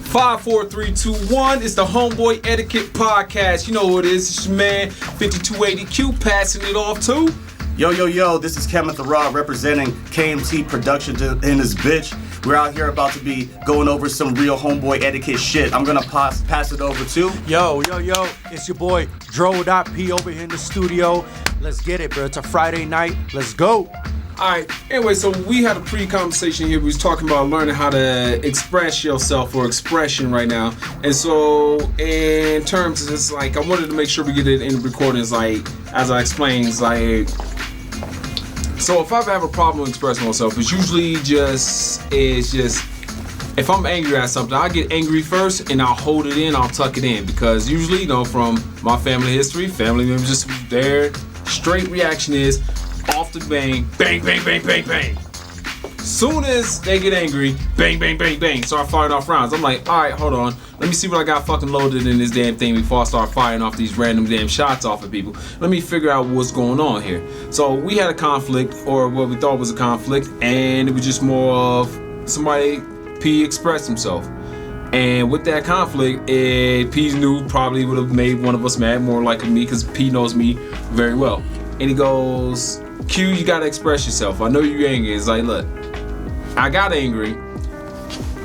5, 4, 3, 2, 1. It's the Homeboy Etiquette podcast. You know what it is. It's your man, 5280Q, passing it off to... Yo, this is Kenneth the Raw representing KMT Productions in this bitch. We're out here about to be going over some real homeboy etiquette shit. I'm gonna pass it over to... Yo, it's your boy, dro.p over here in the studio. Let's get it, bro. It's a Friday night. Let's go. Alright, anyway, so we had a pre-conversation here. We was talking about learning how to express yourself or expression right now. And so, in terms of this, like, I wanted to make sure we get it in the recordings, like, as I explained, like... So if I have a problem expressing myself, it's usually just if I'm angry at something, I get angry first and I'll hold it in, I'll tuck it in, because usually, from my family history, family members just their straight reaction is off the bang, bang, bang, bang, bang, bang. Soon as they get angry, bang, bang, bang, bang, start firing off rounds. I'm like, all right, hold on. Let me see what I got fucking loaded in this damn thing before I start firing off these random damn shots off of people. Let me figure out what's going on here. So we had a conflict, or what we thought was a conflict, and it was just more of somebody, P expressed himself. And with that conflict, P knew probably would have made one of us mad, more likely me, because P knows me very well. And he goes, Q, you gotta express yourself. I know you're angry. It's like, look, I got angry.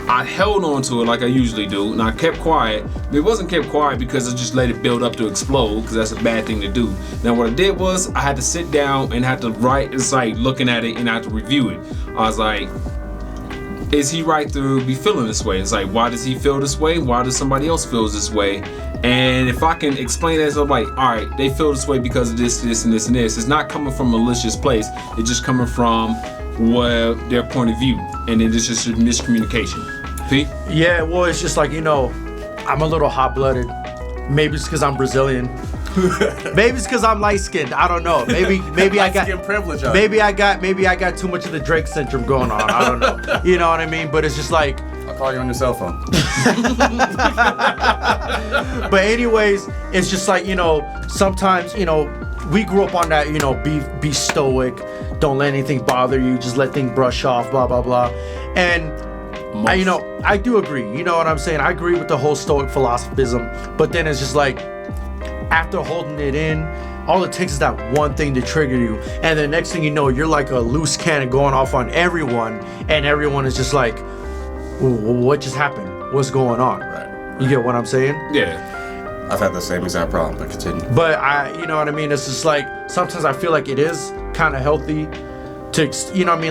I held on to it like I usually do, and I kept quiet. But it wasn't kept quiet because I just let it build up to explode, because that's a bad thing to do. Now what I did was I had to sit down and had to write. It's like looking at it and I had to review it. I was like, is he right to be feeling this way? It's like, why does he feel this way? Why does somebody else feel this way? And if I can explain that, I'm like, all right, they feel this way because of this, this, and this, and this. It's not coming from a malicious place. It's just coming from their point of view, and then it's just a miscommunication. P? Yeah, well, it's just like, I'm a little hot-blooded. Maybe it's because I'm Brazilian. Maybe it's because I'm light-skinned. I don't know. Maybe I got privilege. Maybe I got too much of the Drake syndrome going on. I don't know. You know what I mean? But it's just like, I'll call you on your cell phone. But anyways, it's just like, sometimes, we grew up on that, be stoic, don't let anything bother you, just let things brush off, blah, blah, blah. And I do agree. You know what I'm saying? I agree with the whole stoic philosophism, but then it's just like, after holding it in, all it takes is that one thing to trigger you, and the next thing you know, you're like a loose cannon going off on everyone, and everyone is just like, what just happened? What's going on? Right. You get what I'm saying? Yeah. I've had the same exact problem, but continue. But you know what I mean? It's just like, sometimes I feel like it is kind of healthy to,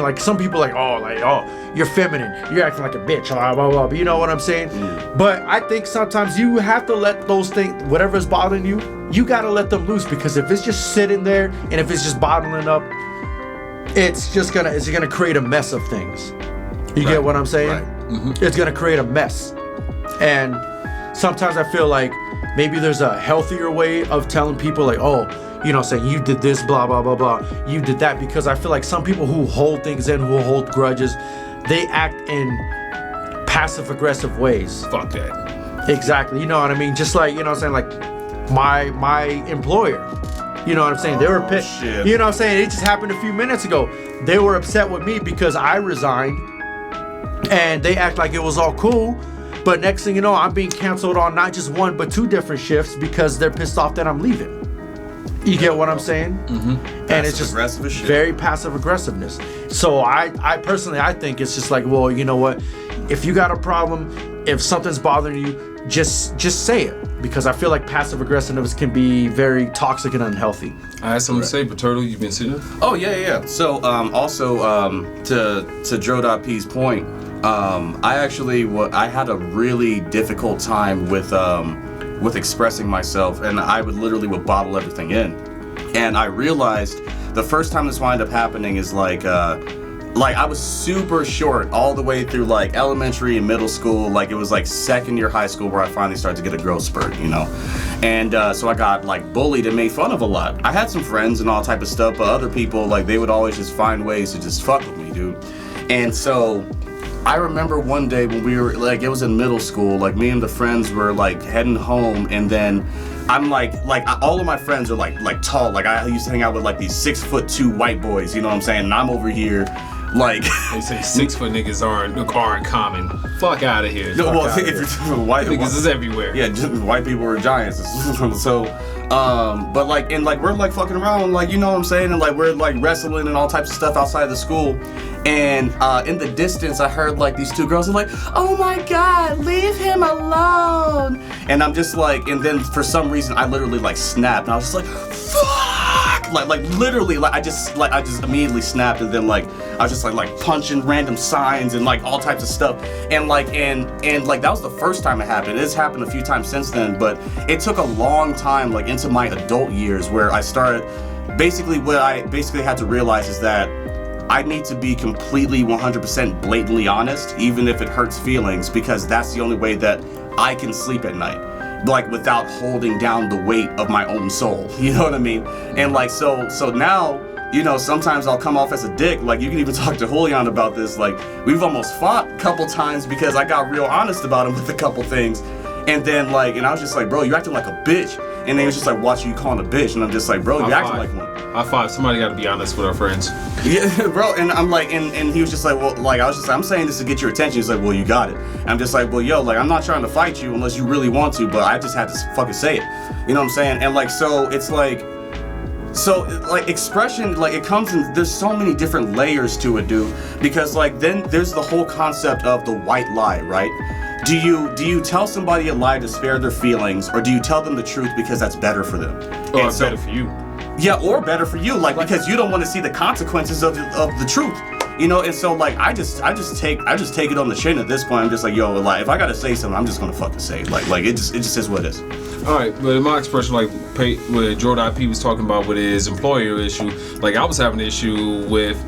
like some people oh, you're feminine, you're acting like a bitch, blah, blah, blah. But you know what I'm saying? But I think sometimes you have to let those things, whatever's bothering you, you got to let them loose, because if it's just sitting there and if it's just bottling up, it's gonna create a mess of things. You get what I'm saying? Right. Mm-hmm. It's gonna create a mess. And sometimes I feel like maybe there's a healthier way of telling people, like, oh, saying you did this, blah, blah, blah, blah, you did that, because I feel like some people who hold things in, who hold grudges, they act in passive aggressive ways. Fuck that. Exactly. You know what I mean? Just like, like my employer, you know what I'm saying? They were pissed. Shit. You know what I'm saying? It just happened a few minutes ago. They were upset with me because I resigned, and they act like it was all cool. But next thing you know, I'm being canceled on not just one, but 2 different shifts because they're pissed off that I'm leaving. You get what I'm saying? Mm-hmm. And it's just very passive aggressiveness. So I personally, I think it's just like, well, you know what? If you got a problem, if something's bothering you, just say it. Because I feel like passive aggressiveness can be very toxic and unhealthy. I had something to say, but Turtle, you've been sitting? Oh, yeah. So, to dro.p's point, I had a really difficult time with expressing myself, and I would bottle everything in. And I realized the first time this wound up happening is like I was super short all the way through like elementary and middle school. Like it was like second year high school where I finally started to get a growth spurt, And so I got like bullied and made fun of a lot. I had some friends and all type of stuff, but other people, like, they would always just find ways to just fuck with me, dude. And so I remember one day when we were like, it was in middle school, like me and the friends were like heading home, and then I'm like all of my friends are like tall. Like I used to hang out with like these 6'2" white boys, you know what I'm saying? And I'm over here Like They say 6 foot niggas aren't common. Fuck out of here. no, well, Fuck if outta you're here. white Niggas is everywhere. yeah, just, white people are giants. So, but like, and like we're like fucking around, like, you know what I'm saying, and like we're like wrestling and all types of stuff outside of the school. And in the distance, I heard like these 2 girls are like, "Oh my God, leave him alone!" And I'm just like, and then for some reason, I literally like snapped, and I was just like, "Fuck!" Like literally, like I just immediately snapped, and then like I was just like punching random signs and like all types of stuff, and like that was the first time it happened. It's happened a few times since then, but it took a long time, like into my adult years, where I started. Basically, what I had to realize is that I need to be completely 100% blatantly honest, even if it hurts feelings, because that's the only way that I can sleep at night, like without holding down the weight of my own soul. You know what I mean? And like so now, you know, sometimes I'll come off as a dick. Like you can even talk to Julian about this. Like we've almost fought a couple times because I got real honest about him with a couple things, and then like, and I was just like, bro, you acting like a bitch. And they was just like watching you calling a bitch, and I'm just like, bro, you acting like one. High five. Somebody got to be honest with our friends. Yeah, bro. And I'm like, and he was just like, well, like I was just like, I'm saying this to get your attention. He's like, well, you got it. And I'm just like, well, yo, like I'm not trying to fight you unless you really want to, but I just had to fucking say it. You know what I'm saying? And like, so it's like, so like expression, like it comes in, there's so many different layers to it, dude. Because like then there's the whole concept of the white lie, right? Do you tell somebody a lie to spare their feelings, or do you tell them the truth because that's better for them? Or it's better for you. Yeah, or better for you, like because you don't want to see the consequences of the truth, you know. And so like I just take it on the chin at this point. I'm just like, yo, like if I gotta say something, I'm just gonna fucking say it. Like it just is what it is. All right, but in my expression, like what dro.p was talking about with his employer issue, like I was having an issue with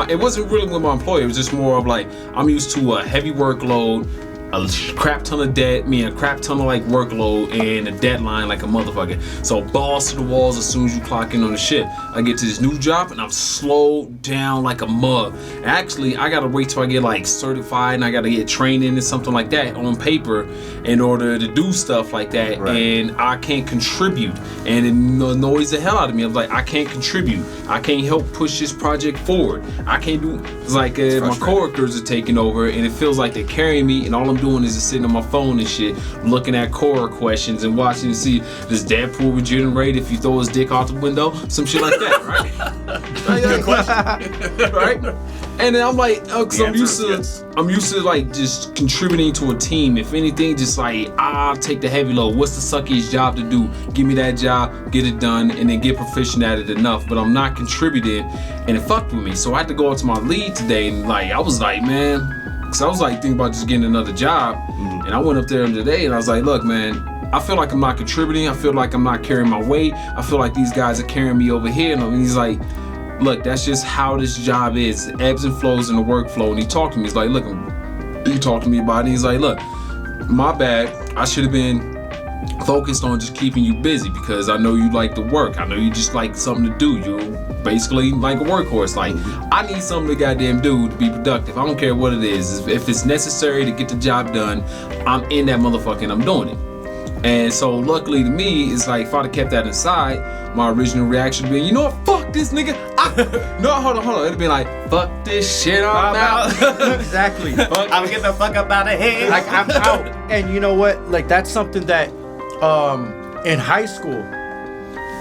it wasn't really with my employer. It was just more of like I'm used to a heavy workload, a crap ton of debt, a crap ton of like workload, and a deadline like a motherfucker. So balls to the walls as soon as you clock in on the ship. I get to this new job and I'm slowed down like a mug. Actually, I gotta wait till I get like certified and I gotta get training and something like that on paper in order to do stuff like that. Right. And I can't contribute, and it annoys the hell out of me. I'm like, I can't contribute. I can't help push this project forward. I can't do. It's like my coworkers are taking over, and it feels like they're carrying me, and all I'm doing is just sitting on my phone and shit, looking at core questions and watching to see does Deadpool regenerate if you throw his dick out the window, some shit like that, right? Good question. Right? And then I'm like, cause I'm used to like just contributing to a team. If anything, just like I'll take the heavy load. What's the suckiest job to do? Give me that job, get it done, and then get proficient at it enough. But I'm not contributing, and it fucked with me. So I had to go up to my lead today, and like I was like, man. Cause I was like thinking about just getting another job, and I went up there today and I was like, look, man, I feel like I'm not contributing. I feel like I'm not carrying my weight. I feel like these guys are carrying me over here. And he's like, look, that's just how this job is. It ebbs and flows in the workflow. And he talked to me. He's like, look, he talked to me about it. He's like, look, my bad. I should have been focused on just keeping you busy because I know you like to work. I know you just like something to do. You're basically like a workhorse. Like, I need something to goddamn do to be productive. I don't care what it is. If it's necessary to get the job done, I'm in that motherfucker and I'm doing it. And so luckily to me, it's like if I'd have kept that inside, my original reaction would be, you know what, fuck this nigga. No, hold on. It'd be like, fuck this shit, I'm out. Exactly. I'm gonna get the fuck up out of here. Like I'm out. And you know what? Like that's something that in high school,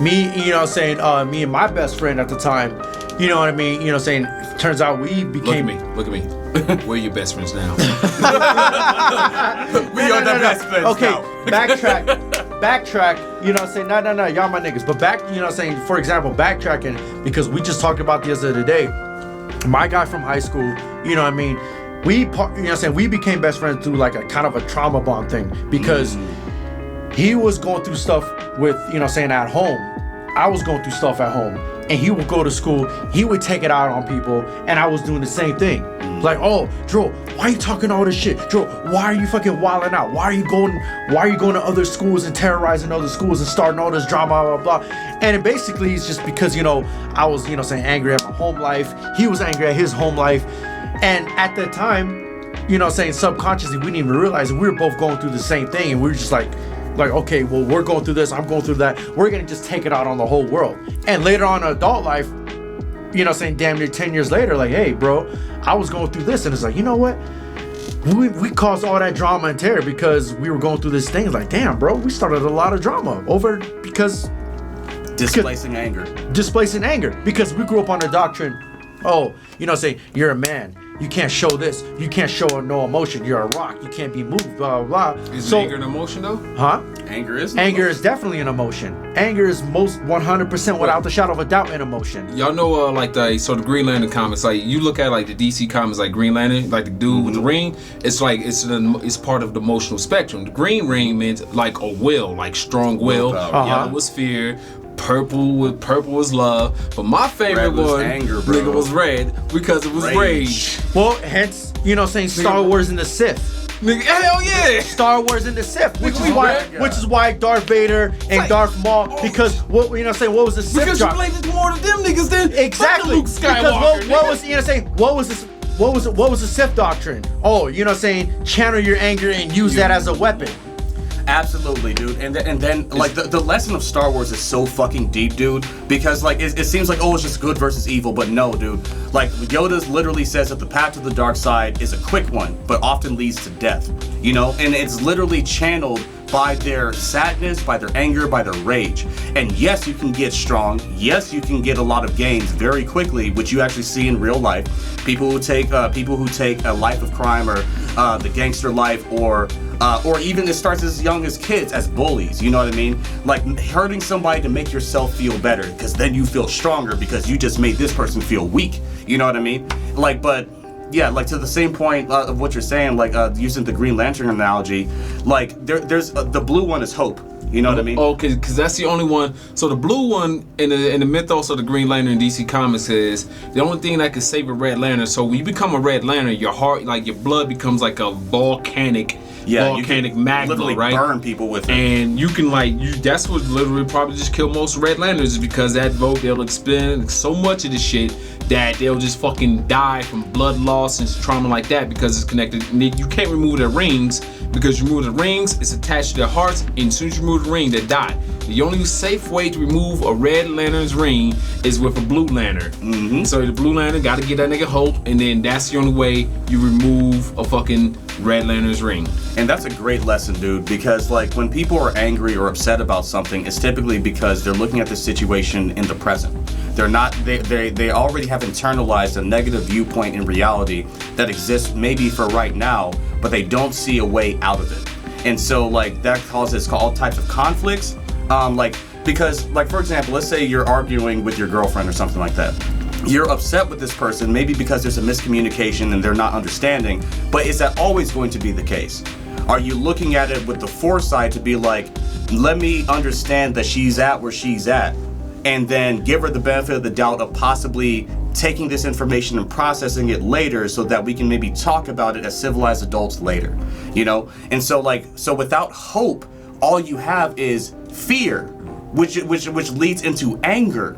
me, you know, saying me and my best friend at the time, you know what I mean, you know, saying turns out we became. Look at me. We're your best friends now. We are the best friends okay, now. backtrack, you know what I'm saying? No, y'all my niggas. But back, you know what I'm saying, for example, backtracking, because we just talked about this the other day. My guy from high school, you know what I mean, you know what I'm saying, we became best friends through like a kind of a trauma bond thing, because he was going through stuff with, you know what I'm saying, at home. I was going through stuff at home. And he would go to school, he would take it out on people, and I was doing the same thing. Like, oh, Dro, why are you talking all this shit? Dro, why are you fucking wilding out? Why are you going to other schools and terrorizing other schools and starting all this drama, blah, blah, blah. And it basically is just because, you know, I was, you know, saying angry at my home life. He was angry at his home life. And at that time, you know, saying subconsciously, we didn't even realize that we were both going through the same thing. And we were just like, okay, well, we're going through this, I'm going through that. We're going to just take it out on the whole world. And later on in adult life, damn near 10 years later, like, hey, bro, I was going through this, and it's like, you know what? We caused all that drama and terror because we were going through this thing. It's like, damn, bro, we started a lot of drama because Displacing anger. Because we grew up on the doctrine, you're a man. You can't show this. You can't show no emotion. You're a rock. You can't be moved. Blah blah blah. Is anger an emotion though? Huh? Anger is. Is definitely an emotion. Anger is most 100% without the shadow of a doubt an emotion. Y'all know the Green Lantern comics. Like you look at like the DC comics, like Green Lantern, like the dude with the ring. It's like it's part of the emotional spectrum. The green ring meant like a will, like strong will. Yellow was fear. Purple was love, but my favorite one, anger, bro. Nigga, was red because it was rage. Well, hence, Star Wars and the Sith. Nigga, hell yeah! Star Wars and the Sith, which is why Darth Vader and like, Darth Maul. Because what what was the Sith? Because you related more to them niggas than exactly. Luke Skywalker. Because what was the Sith doctrine? Oh, channel your anger and use that as a weapon. Absolutely, dude. And then like the lesson of Star Wars is so fucking deep, dude, because like it seems like it's just good versus evil, but no, dude. Like Yoda literally says that the path to the dark side is a quick one, but often leads to death. And it's literally channeled by their sadness, by their anger, by their rage. And yes, you can get strong. Yes, you can get a lot of gains very quickly, which you actually see in real life. People who take a life of crime or the gangster life, or even it starts as young as kids as bullies. You know what I mean? Like hurting somebody to make yourself feel better, because then you feel stronger because you just made this person feel weak. You know what I mean? Like, but. Yeah, like to the same point of what you're saying, like using the Green Lantern analogy, like there's the blue one is hope. You know what I mean? Oh, because that's the only one. So the blue one in the mythos of the Green Lantern in DC Comics is the only thing that can save a Red Lantern. So when you become a Red Lantern, your heart, like your blood, becomes like a volcanic magma, literally right? Burn people with it. And you can that's what literally probably just kill most Red Lanterns, is because that they'll expend so much of the shit that they'll just fucking die from blood loss and trauma like that, because it's connected. You can't remove their rings, because you remove the rings, it's attached to their hearts, and as soon as you remove the ring, they die. The only safe way to remove a Red Lantern's ring is with a Blue Lantern. Mm-hmm. So the Blue Lantern gotta get that nigga hope, and then that's the only way you remove a fucking Red Lantern's ring. And that's a great lesson, dude, because like when people are angry or upset about something, it's typically because they're looking at the situation in the present. They're not, they already have internalized a negative viewpoint in reality that exists maybe for right now, but they don't see a way out of it. And so like that causes all types of conflicts. Because for example, let's say you're arguing with your girlfriend or something like that. You're upset with this person, maybe because there's a miscommunication and they're not understanding, but is that always going to be the case? Are you looking at it with the foresight to be like, let me understand that she's at where she's at, and then give her the benefit of the doubt of possibly taking this information and processing it later so that we can maybe talk about it as civilized adults later, And so without hope, all you have is fear, which leads into anger.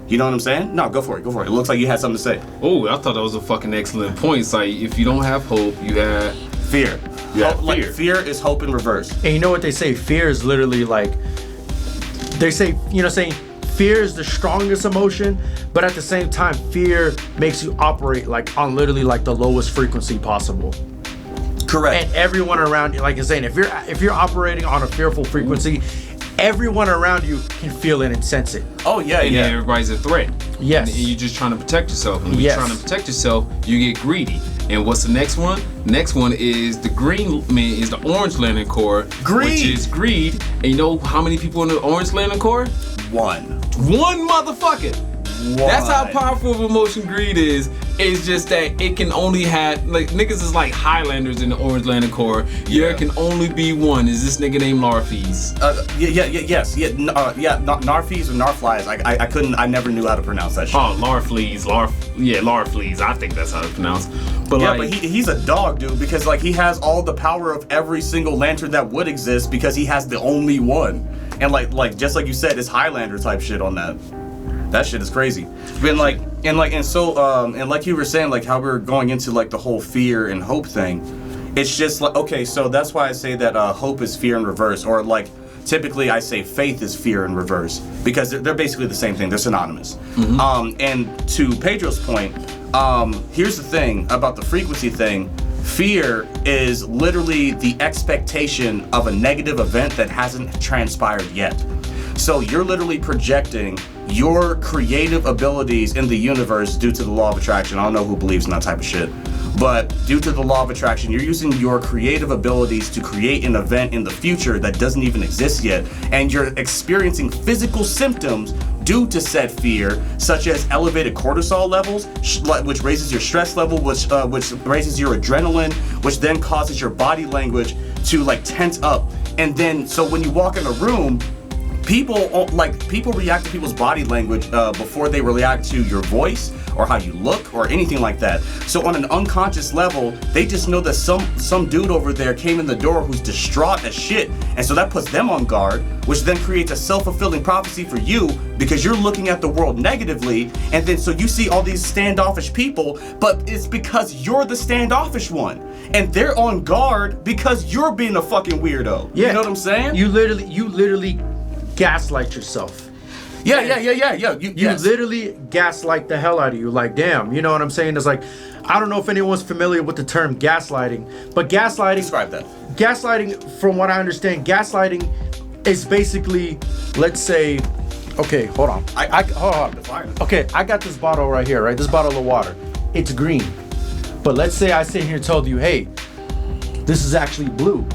You know what I'm saying? No, go for it. It looks like you had something to say. Oh, I thought that was a fucking excellent point. It's like, if you don't have hope, you have fear. Yeah, like fear is hope in reverse. And you know what they say? Fear is literally like, they say, fear is the strongest emotion, but at the same time, fear makes you operate like on literally like the lowest frequency possible. Correct. And everyone around you, like you're saying, if you're operating on a fearful frequency, everyone around you can feel it and sense it. Oh yeah, and then everybody's a threat. Yes. And you're just trying to protect yourself. And when you're trying to protect yourself, you get greedy. And what's the next one? Next one is the is the Orange Lantern Corps. Greed. Which is greed. And you know how many people in the Orange Lantern Corps? One motherfucker. That's how powerful of emotion greed is. It's just that it can only have, like, niggas is like Highlanders in the Orange Lantern Corps. There can only be one. Is this nigga named Larfeez? Narfeez or Narflies. I never knew how to pronounce that shit. Oh, Larfleeze. Larfleeze. I think that's how it's pronounced. But but he's a dog, dude, because like he has all the power of every single lantern that would exist because he has the only one. And like just like you said, it's Highlander type shit on that. That shit is crazy. And like you were saying, like how we're going into like the whole fear and hope thing. It's just like, okay, so that's why I say that hope is fear in reverse, or like typically I say faith is fear in reverse because they're basically the same thing. They're synonymous. And to Pedro's point, here's the thing about the frequency thing. Fear is literally the expectation of a negative event that hasn't transpired yet. So you're literally projecting your creative abilities in the universe due to the law of attraction. I don't know who believes in that type of shit. But due to the law of attraction, you're using your creative abilities to create an event in the future that doesn't even exist yet. And you're experiencing physical symptoms due to said fear, such as elevated cortisol levels, which raises your stress level, which raises your adrenaline, which then causes your body language to like tense up. And then, so when you walk in a room, people react to people's body language before they react to your voice or how you look or anything like that. So on an unconscious level, they just know that some dude over there came in the door who's distraught as shit, and so that puts them on guard, which then creates a self-fulfilling prophecy for you because you're looking at the world negatively, and then so you see all these standoffish people, but it's because you're the standoffish one, and they're on guard because you're being a fucking weirdo. Yeah. You know what I'm saying? You literally gaslight yourself. Yeah. You literally gaslight the hell out of you. Like, damn, you know what I'm saying? It's like, I don't know if anyone's familiar with the term gaslighting, but gaslighting. Describe that. Gaslighting, from what I understand, gaslighting is basically, let's say, okay, hold on. Hold on. Okay, I got this bottle right here, right? This bottle of water. It's green. But let's say I sit here and told you, hey, this is actually blue.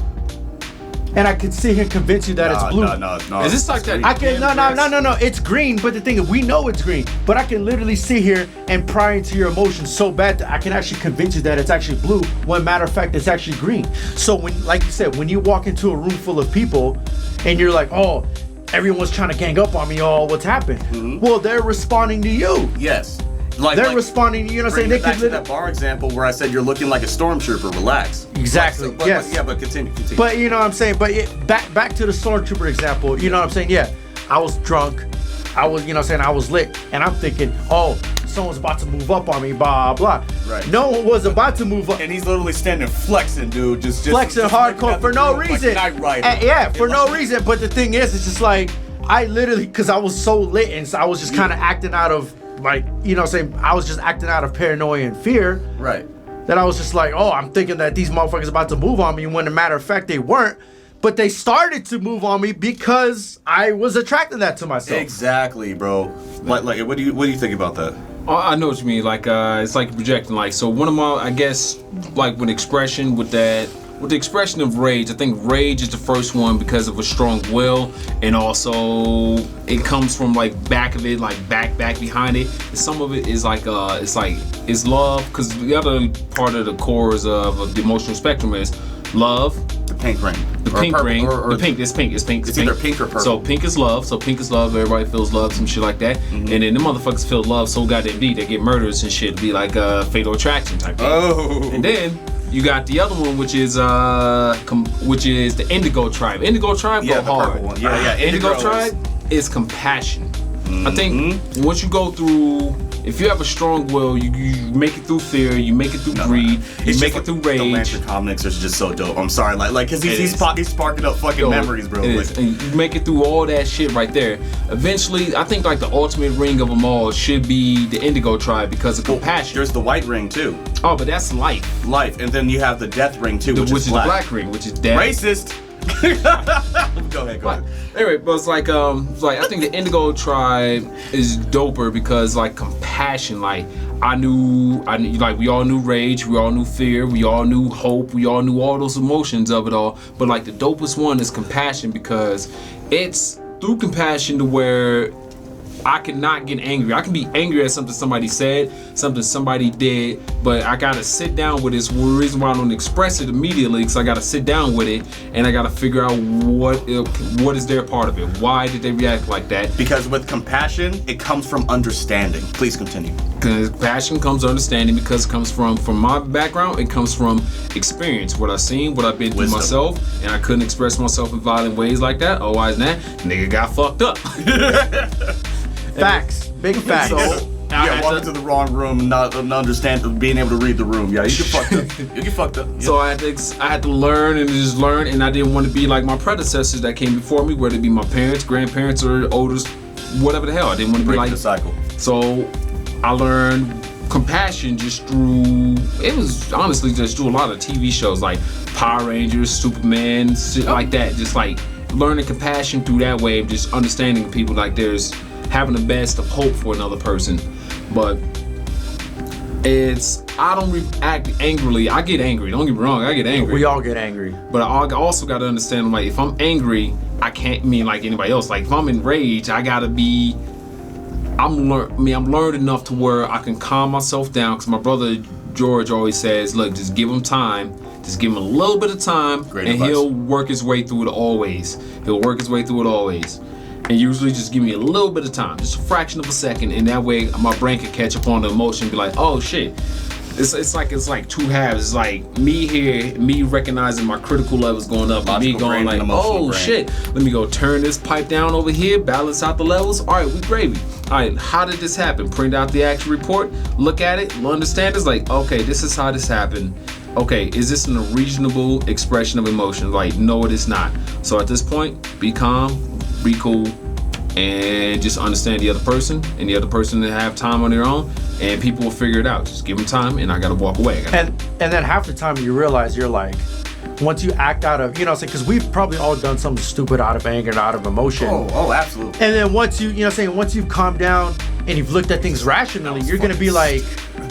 And I could sit here and convince you that it's blue. No. Is this like that? I can no. It's green, but the thing is, we know it's green. But I can literally sit here and pry into your emotions so bad that I can actually convince you that it's actually blue. When matter of fact, it's actually green. So when, like you said, when you walk into a room full of people, and you're like, oh, everyone's trying to gang up on me. Oh, what's happened? Mm-hmm. Well, they're responding to you. Yes. They're responding, you know what I'm saying? They back to that bar example where I said you're looking like a stormtrooper, relax. Exactly, yes. But continue. But you know what I'm saying? But back to the stormtrooper example, you know what I'm saying? Yeah, I was drunk, I was, you know what I'm saying, I was lit, and I'm thinking, oh, someone's about to move up on me, blah, blah. Right. No one was about to move up. And he's literally standing flexing, dude. Just flexing hardcore for no reason. Like for no reason. But the thing is, it's just like, I literally, because I was so lit, and so I was just kind of acting out of, like, you know what I'm saying, I was just acting out of paranoia and fear. Right. That I was just like, oh, I'm thinking that these motherfuckers about to move on me, when a matter of fact they weren't. But they started to move on me because I was attracting that to myself. Exactly, bro. Like what do you think about that? I know what you mean. Like, it's like projecting. Like, so one of my, I guess, like with expression, with the expression of rage, I think rage is the first one because of a strong will, and also it comes from like back of it, like back behind it. And some of it is like it's love, because the other part of the cores of the emotional spectrum is love. The pink ring. The pink ring. The pink. It's pink. It's pink. It's either pink or purple. So pink is love. Everybody feels love, some shit like that. Mm-hmm. And then the motherfuckers feel love so goddamn deep they get murderous and shit. Be like fatal attraction type thing. Oh. And then you got the other one, which is the Indigo Tribe. Indigo Tribe go hard. One. Yeah. Indigo Tribe is compassion. Mm-hmm. I think once you go through, if you have a strong will, you make it through fear, you make it through greed, you make it through rage. The Lantern comics are just so dope. I'm sorry, like, cause he's sparking up fucking memories, bro. It is. And you make it through all that shit right there. Eventually, I think like the ultimate ring of them all should be the Indigo Tribe because of compassion. There's the white ring too. Oh, but that's life. Life, and then you have the death ring too, which is the black ring, which is death. Racist. Go ahead. Anyway, but it's like I think the Indigo Tribe is doper because like compassion, like I knew like we all knew rage, we all knew fear, we all knew hope, we all knew all those emotions of it all. But like the dopest one is compassion because it's through compassion to where I cannot get angry. I can be angry at something somebody said, something somebody did, but I gotta sit down with this. The reason why I don't express it immediately, because I gotta sit down with it and I gotta figure out what is their part of it. Why did they react like that? Because with compassion, it comes from understanding. Please continue. Because passion comes understanding, because it comes from my background, it comes from experience, what I've seen, what I've been through myself, and I couldn't express myself in violent ways like that. Otherwise, nigga got fucked up. Facts, big facts. So, walk into the wrong room and not understand being able to read the room. Yeah, you get fucked up. You get fucked up. So I had to learn and just learn, and I didn't want to be like my predecessors that came before me, whether it be my parents, grandparents, or oldest, whatever the hell. I didn't want to be like the cycle. So I learned compassion just through. It was honestly just through a lot of TV shows like Power Rangers, Superman, shit like that. Just like learning compassion through that way of just understanding people. Like there's having the best of hope for another person, but I don't react angrily. I get angry. Don't get me wrong. I get angry. We all get angry. But I also got to understand, like, if I'm angry, I can't mean like anybody else. Like, if I'm enraged, I gotta be. I'm learned enough to where I can calm myself down. Cause my brother George always says, "Look, just give him time. Just give him a little bit of time, Great and advice. he'll work his way through it always. He'll work his way through it always." And usually just give me a little bit of time, just a fraction of a second, and that way my brain can catch up on the emotion and be like, oh shit. It's like two halves. It's like me recognizing my critical levels going up, and me Logical going brain like, and emotional oh brain. shit, let me go turn this pipe down over here, balance out the levels. All right, we gravy. All right, how did this happen? Print out the actual report, look at it, understand it's like, okay, this is how this happened. Okay, is this a reasonable expression of emotion? Like, no, it is not. So at this point, be calm, be cool, and just understand the other person, and the other person to have time on their own, and people will figure it out. Just give them time, and I gotta walk away. And then half the time you realize you're like, once you act out of, because we've probably all done something stupid out of anger and out of emotion. Oh, absolutely. And then once once you've calmed down and you've looked at things rationally, you're gonna be like,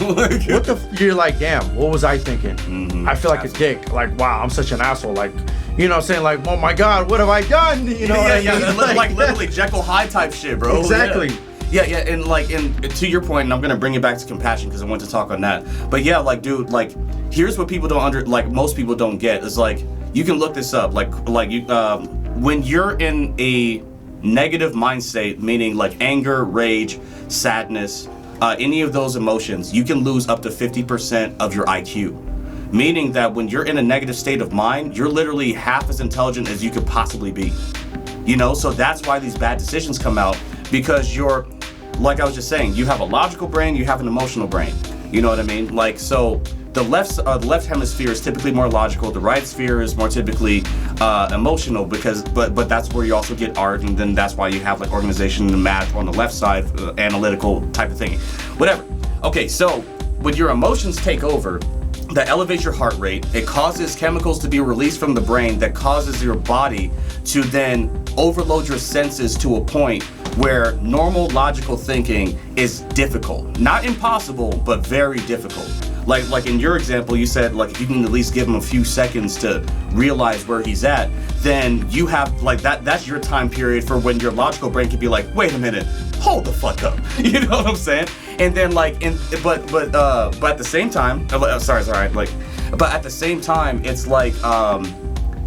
what the? You're like, damn, what was I thinking? Mm-hmm. I feel like a dick. Like, wow, I'm such an asshole. Like, like, oh my God, what have I done? You know what I mean? Like literally Jekyll Hyde type shit, bro. Exactly. Yeah, and to your point, and I'm gonna bring it back to compassion because I want to talk on that. But yeah, like, dude, like, here's what people don't most people don't get is like, you can look this up, like you, when you're in a negative mind state, meaning like anger, rage, sadness, any of those emotions, you can lose up to 50% of your IQ. Meaning that when you're in a negative state of mind, you're literally half as intelligent as you could possibly be. So that's why these bad decisions come out, because you're, like I was just saying, you have a logical brain, you have an emotional brain. You know what I mean? Like, so the left hemisphere is typically more logical, the right sphere is more typically emotional, but that's where you also get art, and then that's why you have like organization and math on the left side, analytical type of thing. Whatever. Okay, so when your emotions take over, that elevates your heart rate. It causes chemicals to be released from the brain that causes your body to then overload your senses to a point where normal logical thinking is difficult. Not impossible, but very difficult. Like in your example, you said like if you can at least give him a few seconds to realize where he's at, then you have like that's your time period for when your logical brain can be like, wait a minute, hold the fuck up. You know what I'm saying? And then like but at the same time, but at the same time, it's like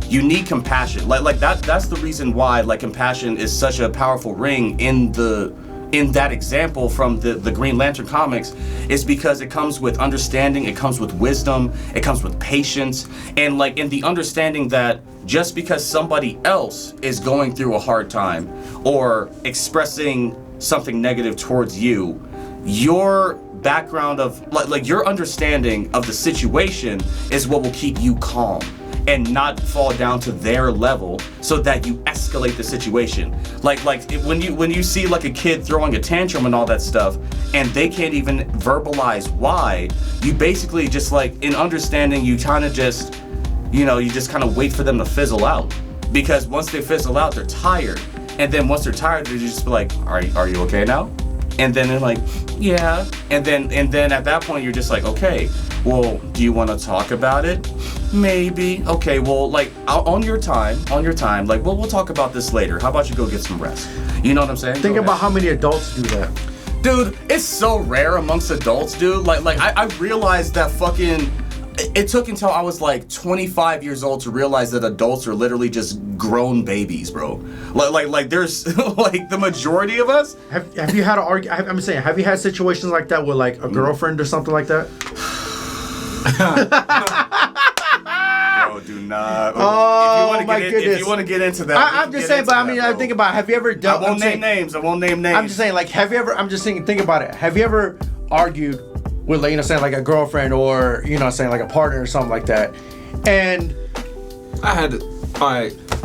you need compassion. Like that's the reason why like compassion is such a powerful ring in that example from the Green Lantern comics, is because it comes with understanding, it comes with wisdom, it comes with patience, and like in the understanding that just because somebody else is going through a hard time or expressing something negative towards you, your background of like your understanding of the situation is what will keep you calm and not fall down to their level, so that you escalate the situation. Like when you see like a kid throwing a tantrum and all that stuff, and they can't even verbalize why, you basically just like in understanding, you kind of just, you just kind of wait for them to fizzle out, because once they fizzle out, they're tired, and then once they're tired, they just be like, are you okay now? And then they're like, yeah, and then at that point you're just like, okay, well, do you want to talk about it? Maybe. Okay, well, like on your time, like, well, we'll talk about this later. How about you go get some rest? You know what I'm saying? Think about how many adults do that. Dude, it's so rare amongst adults, dude. Like I realized that fucking, it took until I was like 25 years old to realize that adults are literally just grown babies, bro. Like there's like the majority of us. Have you had I'm saying, have you had situations like that with like a girlfriend or something like that? Bro, do not. Oh, if you want to my goodness. If you want to get into that, I'm just saying, but I mean, I think about, have you ever done? I won't name names. I'm just saying, like, have you ever? I'm just saying, think about it. Have you ever argued with, like, saying like a girlfriend or saying like a partner or something like that, and I had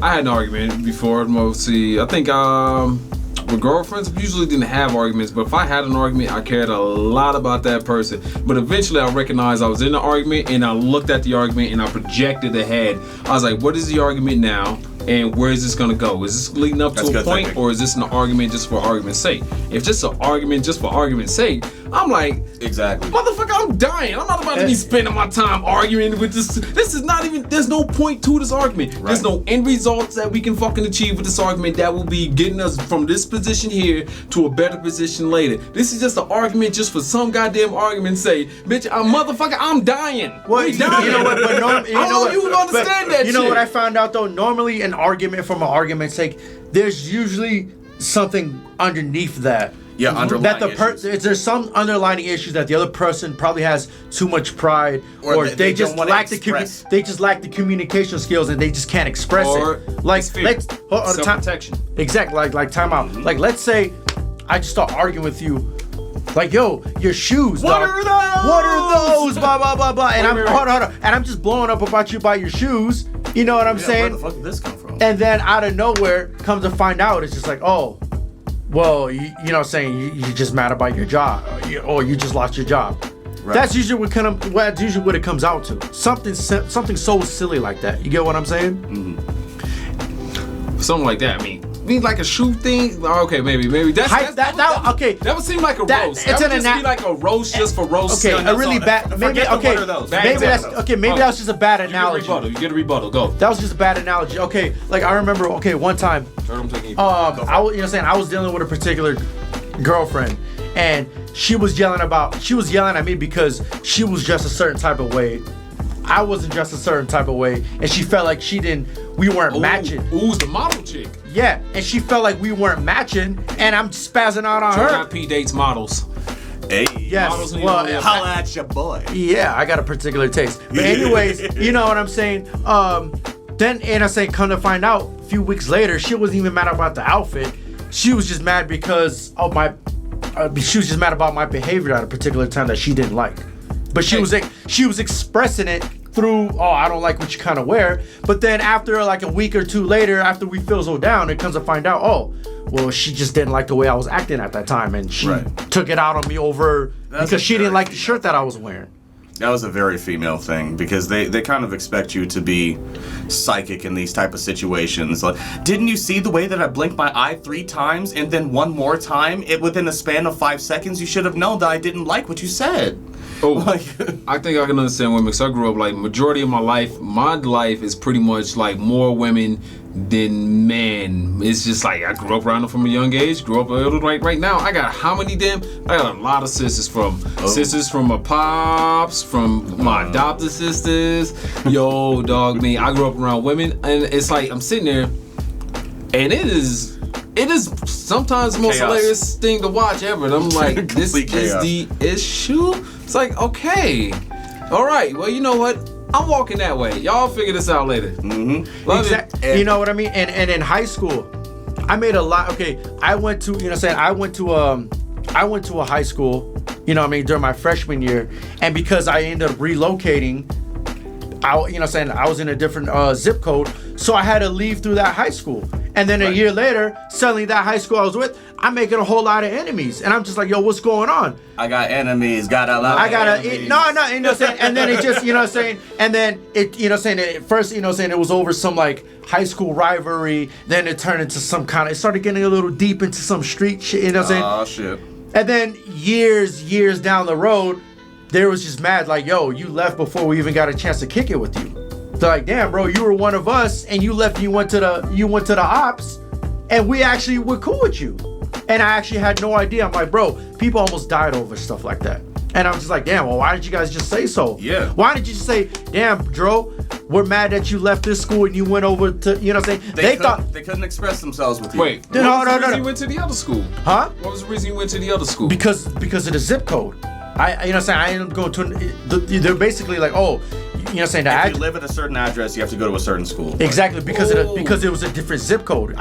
an argument before. Mostly, I think with girlfriends, we usually didn't have arguments, but if I had an argument, I cared a lot about that person. But eventually I recognized I was in the argument, and I looked at the argument and I projected ahead. I was like, what is the argument now? And where is this gonna go? Is this leading up to a point, thinking. Or is this an argument just for argument's sake? If just an argument just for argument's sake, I'm like, exactly, motherfucker, I'm dying. I'm not about to be spending my time arguing with this. This is not even. There's no point to this argument. Right. There's no end results that we can fucking achieve with this argument that will be getting us from this position here to a better position later. This is just an argument just for some goddamn argument's sake, bitch. I'm dying. Well, you know what? But you understand that. You know what I found out though? Normally, an argument from an argument's sake, there's usually something underneath that. Yeah, underlying there's some underlying issues that the other person probably has too much pride, or they just lack the communication skills and they just can't express it. Like self-protection. Exactly. Like time out. Like let's say I just start arguing with you. Like, yo, your shoes, What dog. are those? Blah blah blah blah. And hold on. And I'm just blowing up about you by your shoes. You know what I'm saying? Where the fuck did this come from? And then out of nowhere, comes to find out, it's just like, oh, well, you know what I'm saying? You're just mad about your job, or you just lost your job. Right. That's usually what it comes out to. Something so silly like that. You get what I'm saying? Mm-hmm. Something like that. I mean like a shoe thing. Okay, maybe that would seem like a roast. That would just be like a roast just for roast. Okay, a really bad. Maybe okay. Maybe that's just a bad analogy. You get a rebuttal. Go. That was just a bad analogy. Okay, like I remember. Okay, one time. I was dealing with a particular girlfriend, and she was yelling at me because she was dressed a certain type of way. I wasn't dressed a certain type of way, and she felt like we weren't matching. Ooh, the model chick. Yeah, and she felt like we weren't matching, and I'm spazzing out on her. dro.p dates models. Hey, yes. Models holla at your boy. Yeah, I got a particular taste. But anyways, you know what I'm saying? Then Anna saying, come to find out, a few weeks later, she wasn't even mad about the outfit. She was just mad because of she was just mad about my behavior at a particular time that she didn't like. But she was expressing it through, I don't like what you kind of wear. But then after like a week or two later, after we fizzle down, it comes to find out, well, she just didn't like the way I was acting at that time, and she took it out on me because she didn't like the shirt that I was wearing. That was a very female thing, because they kind of expect you to be psychic in these type of situations. Like, didn't you see the way that I blinked my eye 3 times and then one more time within a span of 5 seconds? You should have known that I didn't like what you said. I think I can understand women, because I grew up, like, majority of my life is pretty much like more women than men. It's just like I grew up around them from a young age. Right now I got how many I got a lot of sisters from my pops, from my adopted sisters. Yo, dog, me. I grew up around women, and it's like I'm sitting there, and it is sometimes the most hilarious thing to watch ever. And I'm like, this is the issue. It's like, okay, all right. Well, you know what? I'm walking that way. Y'all figure this out later. Mm-hmm. Exactly. You know what I mean? And in high school, I made a lot. Okay, I went to a high school, during my freshman year, and because I ended up relocating, I was in a different zip code, so I had to leave through that high school. And then a year later, suddenly that high school I was with, I'm making a whole lot of enemies. And I'm just like, yo, what's going on? I got enemies, got a lot of enemies. And then it just, and then it, at first, it was over some like high school rivalry. Then it turned into it started getting a little deep into some street shit, Oh, shit. And then years down the road, they was just mad, like, yo, you left before we even got a chance to kick it with you. They're like, damn, bro, you were one of us, and you left. You went to the ops, and we actually were cool with you. And I actually had no idea. I'm like, bro, people almost died over stuff like that. And I'm just like, damn, well, why did you guys just say so? Yeah. Why did you just say, damn, Dro, we're mad that you left this school and you went over to, They thought they couldn't express themselves with you. Wait, what was the reason you went to the other school? Huh? What was the reason you went to the other school? Because of the zip code. I ended up going to. They're basically like, you know what I'm saying? If you live at a certain address, you have to go to a certain school. Exactly, because because it was a different zip code.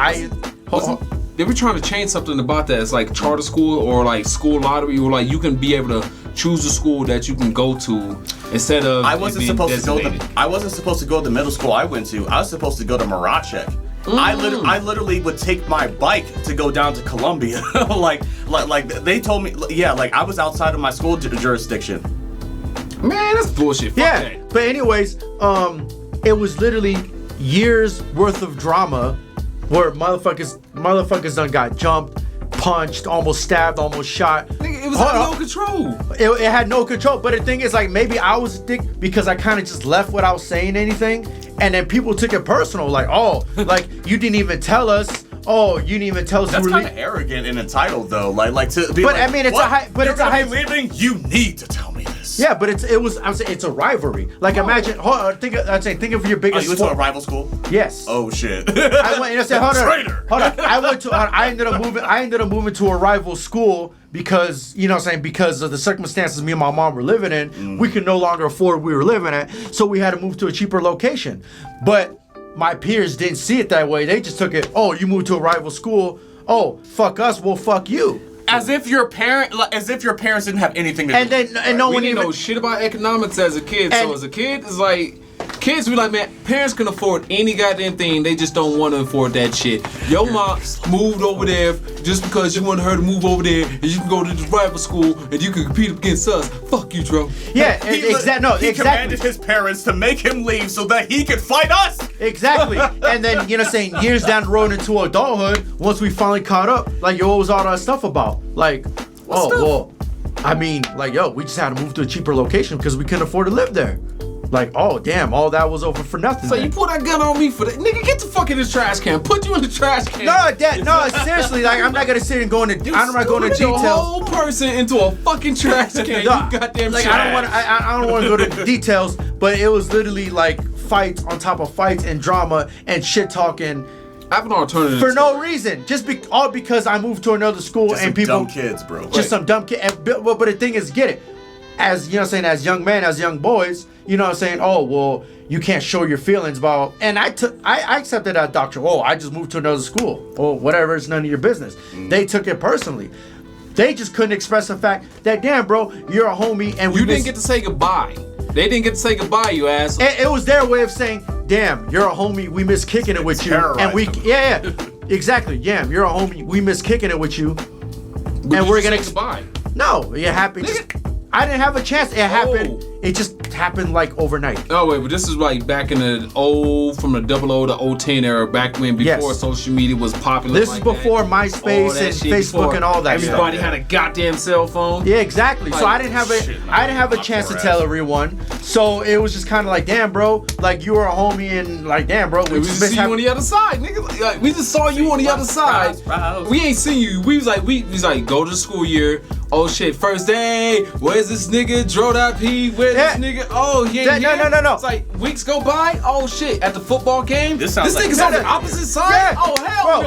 They were trying to change something about that. It's like charter school or like school lottery, or like you can be able to choose a school that you can go to instead of. I wasn't supposed to go to the middle school I went to. I was supposed to go to Marachek. I literally would take my bike to go down to Columbia. like they told me, yeah, like I was outside of my school jurisdiction. Man, that's bullshit. Fuck that. But anyways, it was literally years worth of drama where motherfuckers done got jumped, punched, almost stabbed, almost shot. Nigga, it was under no control. It had no control. But the thing is, like, maybe I was a dick because I kind of just left without saying anything, and then people took it personal, like, oh, like you didn't even tell us. Oh, you didn't even tell us. That's kind of arrogant and entitled, though. Like to be. But like, I mean, it's what? a high. But You're it's a high. Leaving. You need to tell me this. Yeah, but it's a rivalry. Like imagine. Think of your biggest. Oh, you went to a rival school? Yes. Oh shit. I went and I said, hold on. I ended up moving to a rival school because, you know what I'm saying, because of the circumstances me and my mom were living in, we could no longer afford where we were living at, so we had to move to a cheaper location. But my peers didn't see it that way. They just took it, oh, you moved to a rival school. Oh, fuck us, well, fuck you. As if your parents didn't have anything to do. And no one even know shit about economics as a kid. So as a kid, it's like kids be like, man, parents can afford any goddamn thing. They just don't want to afford that shit. Your mom moved over there just because you wanted her to move over there, and you can go to the rival school and you can compete against us. Fuck you, Dro. Yeah, exactly. He commanded his parents to make him leave so that he could fight us. Exactly. And then, you know, saying years down the road into adulthood, once we finally caught up, like, yo, what was all that stuff about? Like, well, I mean, like, yo, we just had to move to a cheaper location because we couldn't afford to live there. Like, oh, damn, all that was over for nothing. So you pull that gun on me for that? Nigga, get the fuck in the trash can. Put you in the trash can. No, seriously, like, I'm not gonna sit and go into. I'm not going to details. The whole person into a fucking trash can. You goddamn like, trash. I don't want to go to details, but it was literally like fights on top of fights and drama and shit talking. I have an alternative for no reason, all because I moved to another school just and people. Dumb kids, bro. Just some dumb kid. But the thing is, get it. As you know, what I'm saying, as young men, as young boys, you know what I'm saying, oh, well, you can't show your feelings about, and I accepted that doctrine. Oh, I just moved to another school. Oh, whatever, it's none of your business. They took it personally. They just couldn't express the fact that, damn, bro, you're a homie, and you didn't get to say goodbye. They didn't get to say goodbye, you ass. It was their way of saying, damn, you're a homie, we miss kicking it with you. And we, exactly, yeah, you're a homie, we miss kicking it with you. And we're gonna goodbye. No, it happened. I didn't have a chance. It happened. It just happened like overnight. Oh wait, but this is like back in the from the 00 to 010 era, back when before social media was popular. This is before MySpace and Facebook and all that. Everybody had a goddamn cell phone. Yeah, exactly. So I didn't have a chance to tell everyone. So it was just kind of like, damn, bro, like you were a homie, and like, damn, bro, we just see you on the other side, nigga. Like, we just saw you on the other side. We ain't seen you. We was like, go to the school year. Oh shit, first day. Where's this nigga? Dro.p. Where's this nigga? Oh, he ain't here. No. It's like weeks go by. Oh shit, at the football game. This nigga's on the opposite side. Yeah. Oh hell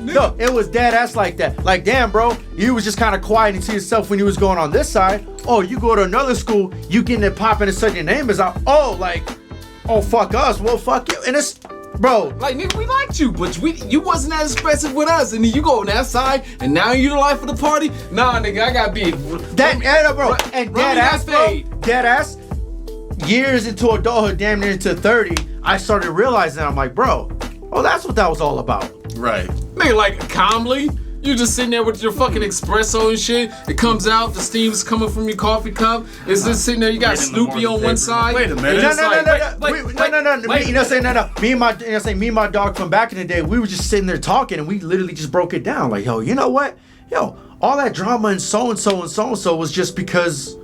no. It was dead ass like that. Like, damn, bro, you was just kind of quiet into yourself when you was going on this side. Oh, you go to another school, you getting it popping and saying your name is out. Oh, like, oh fuck us. Well, fuck you. And it's. Bro, like nigga, we liked you, but you wasn't as expressive with us, and then you go on that side, and now you the life of the party. Nah, nigga, I got big. Dead ass. Years into adulthood, damn near into 30, I started realizing I'm like, bro, oh, that's what that was all about. Right, nigga, like calmly. You just sitting there with your fucking espresso and shit. It comes out, the steam's coming from your coffee cup. It's just sitting there. You got Snoopy on one side. Wait a minute. No. You know, saying no. Me and my dog from back in the day, we were just sitting there talking, and we literally just broke it down. Like, yo, you know what? Yo, all that drama and so and so was just because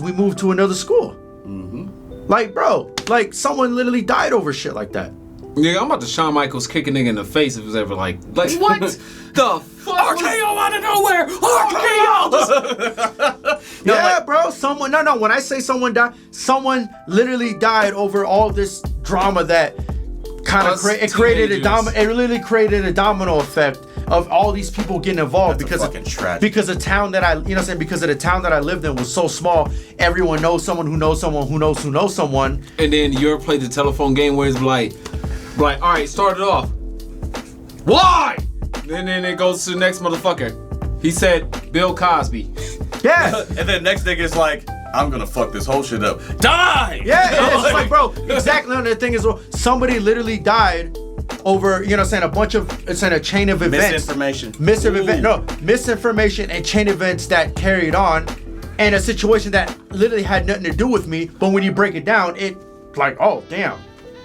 we moved to another school. Mm-hmm. Like, bro, like someone literally died over shit like that. Yeah, I'm about to Shawn Michaels kick a nigga in the face if it was ever like what the fuck? RKO out of nowhere! RKO! Bro, someone, when I say someone died, someone literally died over all this drama that kind of created a domino effect of all these people getting involved That's because fucking tragedy. because the town that I, you know what I'm saying, because of the town that I lived in was so small, everyone knows someone who knows someone who knows who knows someone. And then you ever played the telephone game where it's like, all right, start it off. Why? And then it goes to the next motherfucker. He said Bill Cosby. Yeah. And then next nigga's like, I'm gonna fuck this whole shit up. Die! Yeah, it's just like, bro, exactly. And the thing is, somebody literally died over, you know what I'm saying, a bunch of, it's in a chain of events. Misinformation and chain events that carried on, and a situation that literally had nothing to do with me, but when you break it down, it, like, oh, damn,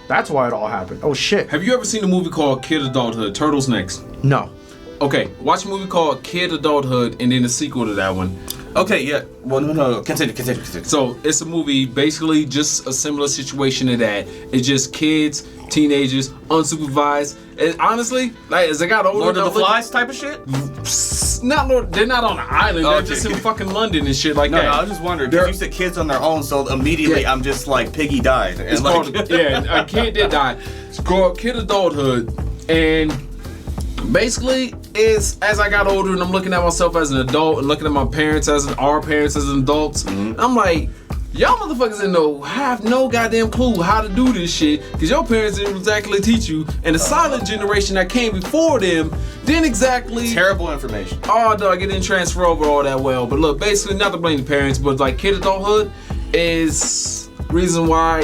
that's why it all happened. Oh, shit. Have you ever seen a movie called Kid Adulthood? Turtles Next. No. Okay, watch a movie called Kid Adulthood and then the sequel to that one. Okay, yeah. Well, no. Continue. So it's a movie, basically just a similar situation to that. It's just kids, teenagers, unsupervised. And honestly, like as I got older, Lord of the Flies type of shit? They're not on an island. They're just in fucking London and shit like that. No, I was just wondering, because you said kids on their own, so immediately I'm just like, Piggy died. And It's called, a kid did die. It's called Kid Adulthood, and basically, it's as I got older and I'm looking at myself as an adult and looking at my parents as our parents as adults, I'm like, y'all motherfuckers didn't have no goddamn clue how to do this shit, because your parents didn't exactly teach you, and the silent generation that came before them didn't exactly. Terrible information. Oh, dog, it didn't transfer over all that well. But look, basically, not to blame the parents, but like Kid Adulthood is reason why,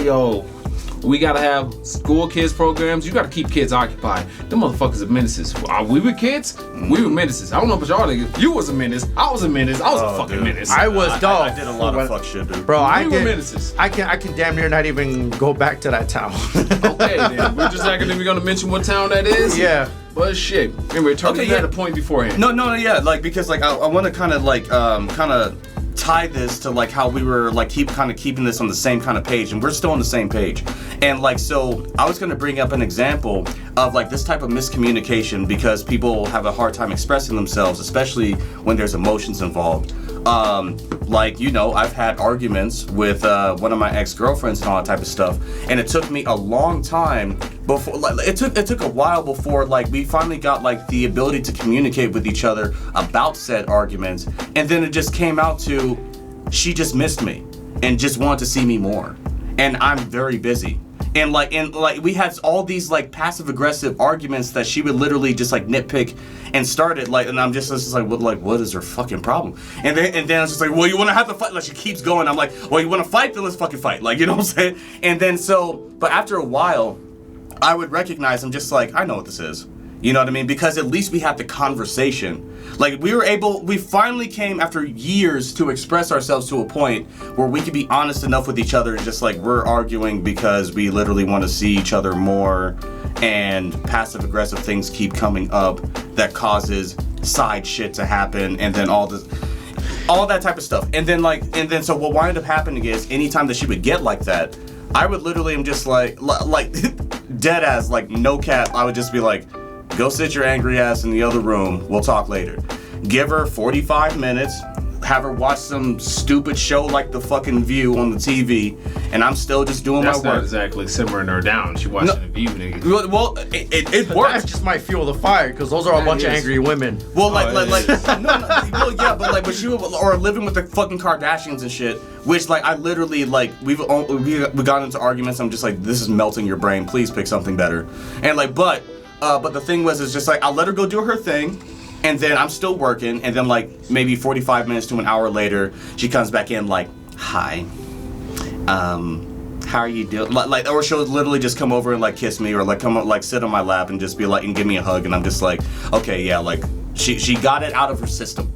we gotta have school kids programs. You gotta keep kids occupied. Them motherfuckers are menaces. We were kids, we were menaces. I don't know about y'all niggas. You was a menace. I was a menace. I was a fucking menace. I was dog. I did a lot of fuck shit, dude. Bro, We were menaces. I can damn near not even go back to that town. Okay, then. We're just not gonna mention what town that is. Yeah. But shit. Anyway, Tony, you had a point beforehand. No, yeah, like, because like I want to kind of tie this to like how we were like keeping this on the same kind of page, and we're still on the same page. And like, so I was gonna bring up an example of like this type of miscommunication, because people have a hard time expressing themselves, especially when there's emotions involved. Like, I've had arguments with one of my ex-girlfriends and all that type of stuff, and it took me a long time before, like, it took a while before like we finally got like the ability to communicate with each other about said arguments, and then it just came out to she just missed me and just wanted to see me more, and I'm very busy. And we had all these like passive aggressive arguments that she would literally just like nitpick and start it, like, and I'm just like, what is her fucking problem? And then I was just like, well, you want to have to fight? Like, she keeps going. I'm like, well, you want to fight? Then let's fucking fight. Like, you know what I'm saying? And then but after a while, I would recognize, I'm just like, I know what this is. You know what I mean? Because at least we had the conversation. Like, we finally came after years to express ourselves to a point where we could be honest enough with each other, and just like, we're arguing because we literally want to see each other more, and passive aggressive things keep coming up that causes side shit to happen, and then all that type of stuff. And then so what wound up happening is, anytime that she would get like that, I would literally am just like dead ass, like no cap, I would just be like, go sit your angry ass in the other room. We'll talk later. Give her 45 minutes. Have her watch some stupid show like The Fucking View on the TV, and I'm still just doing my work. That's not exactly simmering her down. She watching The View, nigga. Well, it works. That just might fuel the fire, because those are a bunch of angry women. Well, but she or living with the fucking Kardashians and shit, which like I literally like we got into arguments. I'm just like, this is melting your brain. Please pick something better. And like, but the thing was, it's just like, I'll let her go do her thing, and then I'm still working, and then like maybe 45 minutes to an hour later, she comes back in like, hi, how are you doing? Like, or she'll literally just come over and like kiss me, or like come up, like sit on my lap and just be like, and give me a hug, and I'm just like, okay, yeah, like she got it out of her system.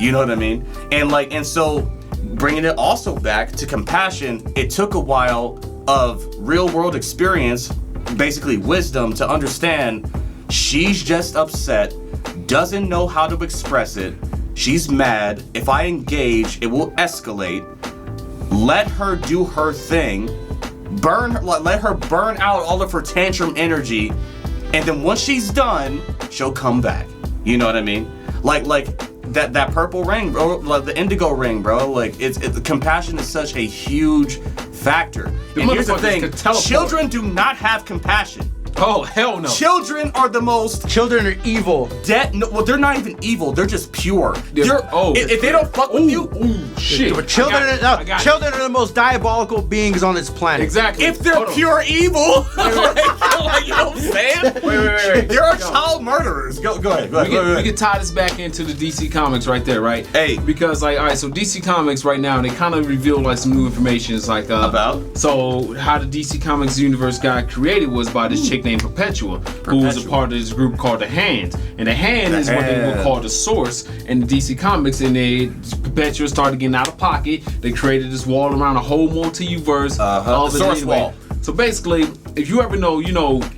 You know what I mean? And so bringing it also back to compassion, it took a while of real world experience, basically wisdom, to understand she's just upset, doesn't know how to express it, she's mad. If I engage, it will escalate. Let her do her thing, let her burn out all of her tantrum energy, and then once she's done, she'll come back. You know what I mean? Like that purple ring, bro, like the indigo ring, bro. Like it's compassion is such a huge factor. And here's the thing: children do not have compassion. Oh, hell no. Children are the most Children are evil. well, they're not even evil. They're just pure. If they don't fuck with you, shit. But children are the most diabolical beings on this planet. Exactly. if they're pure evil, like, you know what I'm saying? Wait. There are child murderers. Go ahead. We can tie this back into the DC Comics right there, right? Hey. Because, like, all right, so DC Comics right now, they kind of reveal, like, some new information. It's like, About? So, how the DC Comics universe got created was by this chick named Perpetua, who was a part of this group called the Hand. And the Hand is what they would call the Source in the DC Comics. And Perpetua started getting out of pocket. They created this wall around a whole multiverse. The Source wall. So basically, if you ever know,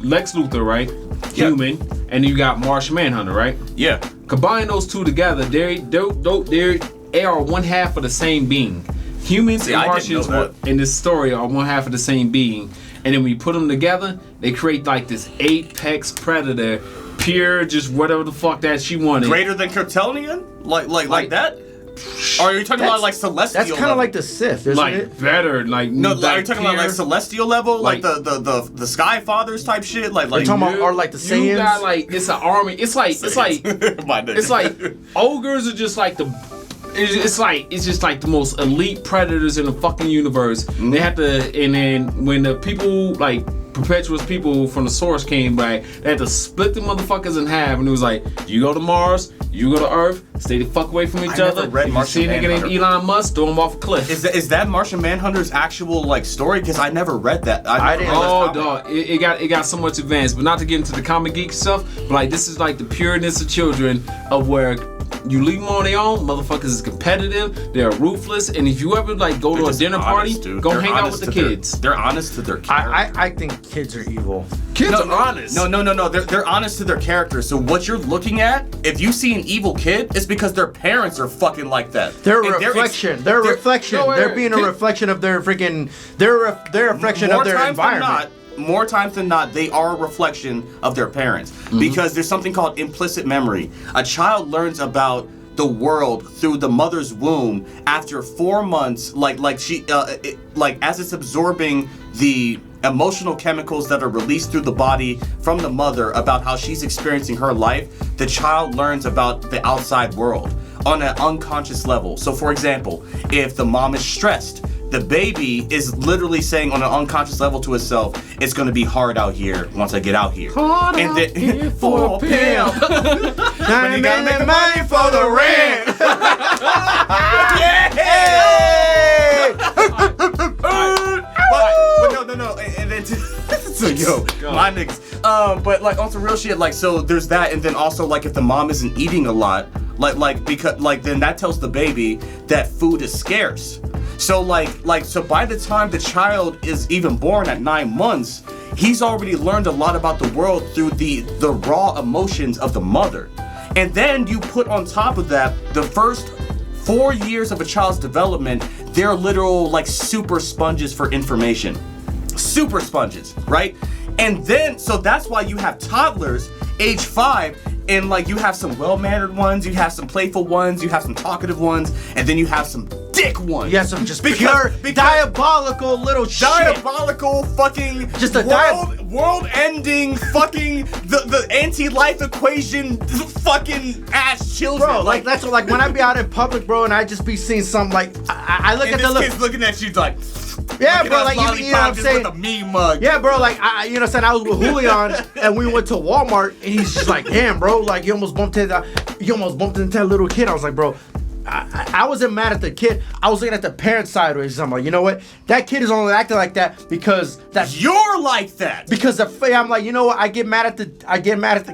Lex Luthor, right? Human, and you got Martian Manhunter, right? Yeah. Combine those two together, they are one half of the same being. Humans and Martians in this story are one half of the same being. And then when you put them together, they create like this apex predator, pure, just whatever the fuck that she wanted. Greater than Kryptonian? Like that? Or are you talking about like celestial? That's kind of like the Sith, isn't like it? better, like No, like are you talking about like celestial level, like the Sky Fathers type shit, like You're talking about, or like the Saiyans? You got like it's an army. It's like ogres are just like it's just like the most elite predators in the fucking universe. Mm-hmm. They have to, and then when the people like Perpetua's people from the Source came back, they had to split the motherfuckers in half, and it was like, you go to Mars, you go to Earth, stay the fuck away from each other. Never read if Martian you see a nigga named Manhunter. Elon Musk, throw him off a cliff. Is that Martian Manhunter's actual like story? Because I never read that. I didn't. Oh, dog, it got so much advanced. But not to get into the comic geek stuff, but like this is like the pureness of children of where you leave them on their own. Motherfuckers is competitive. They're ruthless. And if you ever like go to a dinner party, go hang out with the kids. They're honest to their character. I think kids are evil. Kids are honest. No. They're honest to their character. So what you're looking at, if you see an evil kid, it's because their parents are fucking like that. They're a reflection. They're a reflection. They're being a reflection of their freaking. They're a reflection of their environment. More times than not, they are a reflection of their parents. Because there's something called implicit memory. A child learns about the world through the mother's womb after 4 months, as it's absorbing the emotional chemicals that are released through the body from the mother about how she's experiencing her life. The child learns about the outside world on an unconscious level. So for example, if the mom is stressed, the baby is literally saying on an unconscious level to itself, it's gonna be hard out here once I get out here. Hard and out here for a pimp. But you gotta make the money for the rent. But no. And then so my niggas. But like on some real shit, like so there's that, and then also like if the mom isn't eating a lot, because then that tells the baby that food is scarce. So so by the time the child is even born at 9 months, he's already learned a lot about the world through the raw emotions of the mother. And then you put on top of that the first 4 years of a child's development, they're literal like super sponges for information. Super sponges, right? And then, so that's why you have toddlers age 5, and like you have some well-mannered ones, you have some playful ones, you have some talkative ones, and then you have some dick ones. Yeah, some just pure diabolical little diabolical fucking just a world-ending fucking the anti-life equation fucking ass children. Bro, like that's like when I be out in public, bro, and I just be seeing something like I look at the this kid's looking at you like. Yeah, bro, like you know what I'm saying? With a mean mug. Yeah, bro, like you know what I'm saying? I was with Julian and we went to Walmart and he's just like, damn, bro, like you almost bumped into that little kid. I was like, bro, I wasn't mad at the kid. I was looking at the parent sideways. I'm like, you know what? That kid is only acting like that because you're like that. Because I'm like, you know what? I get mad at the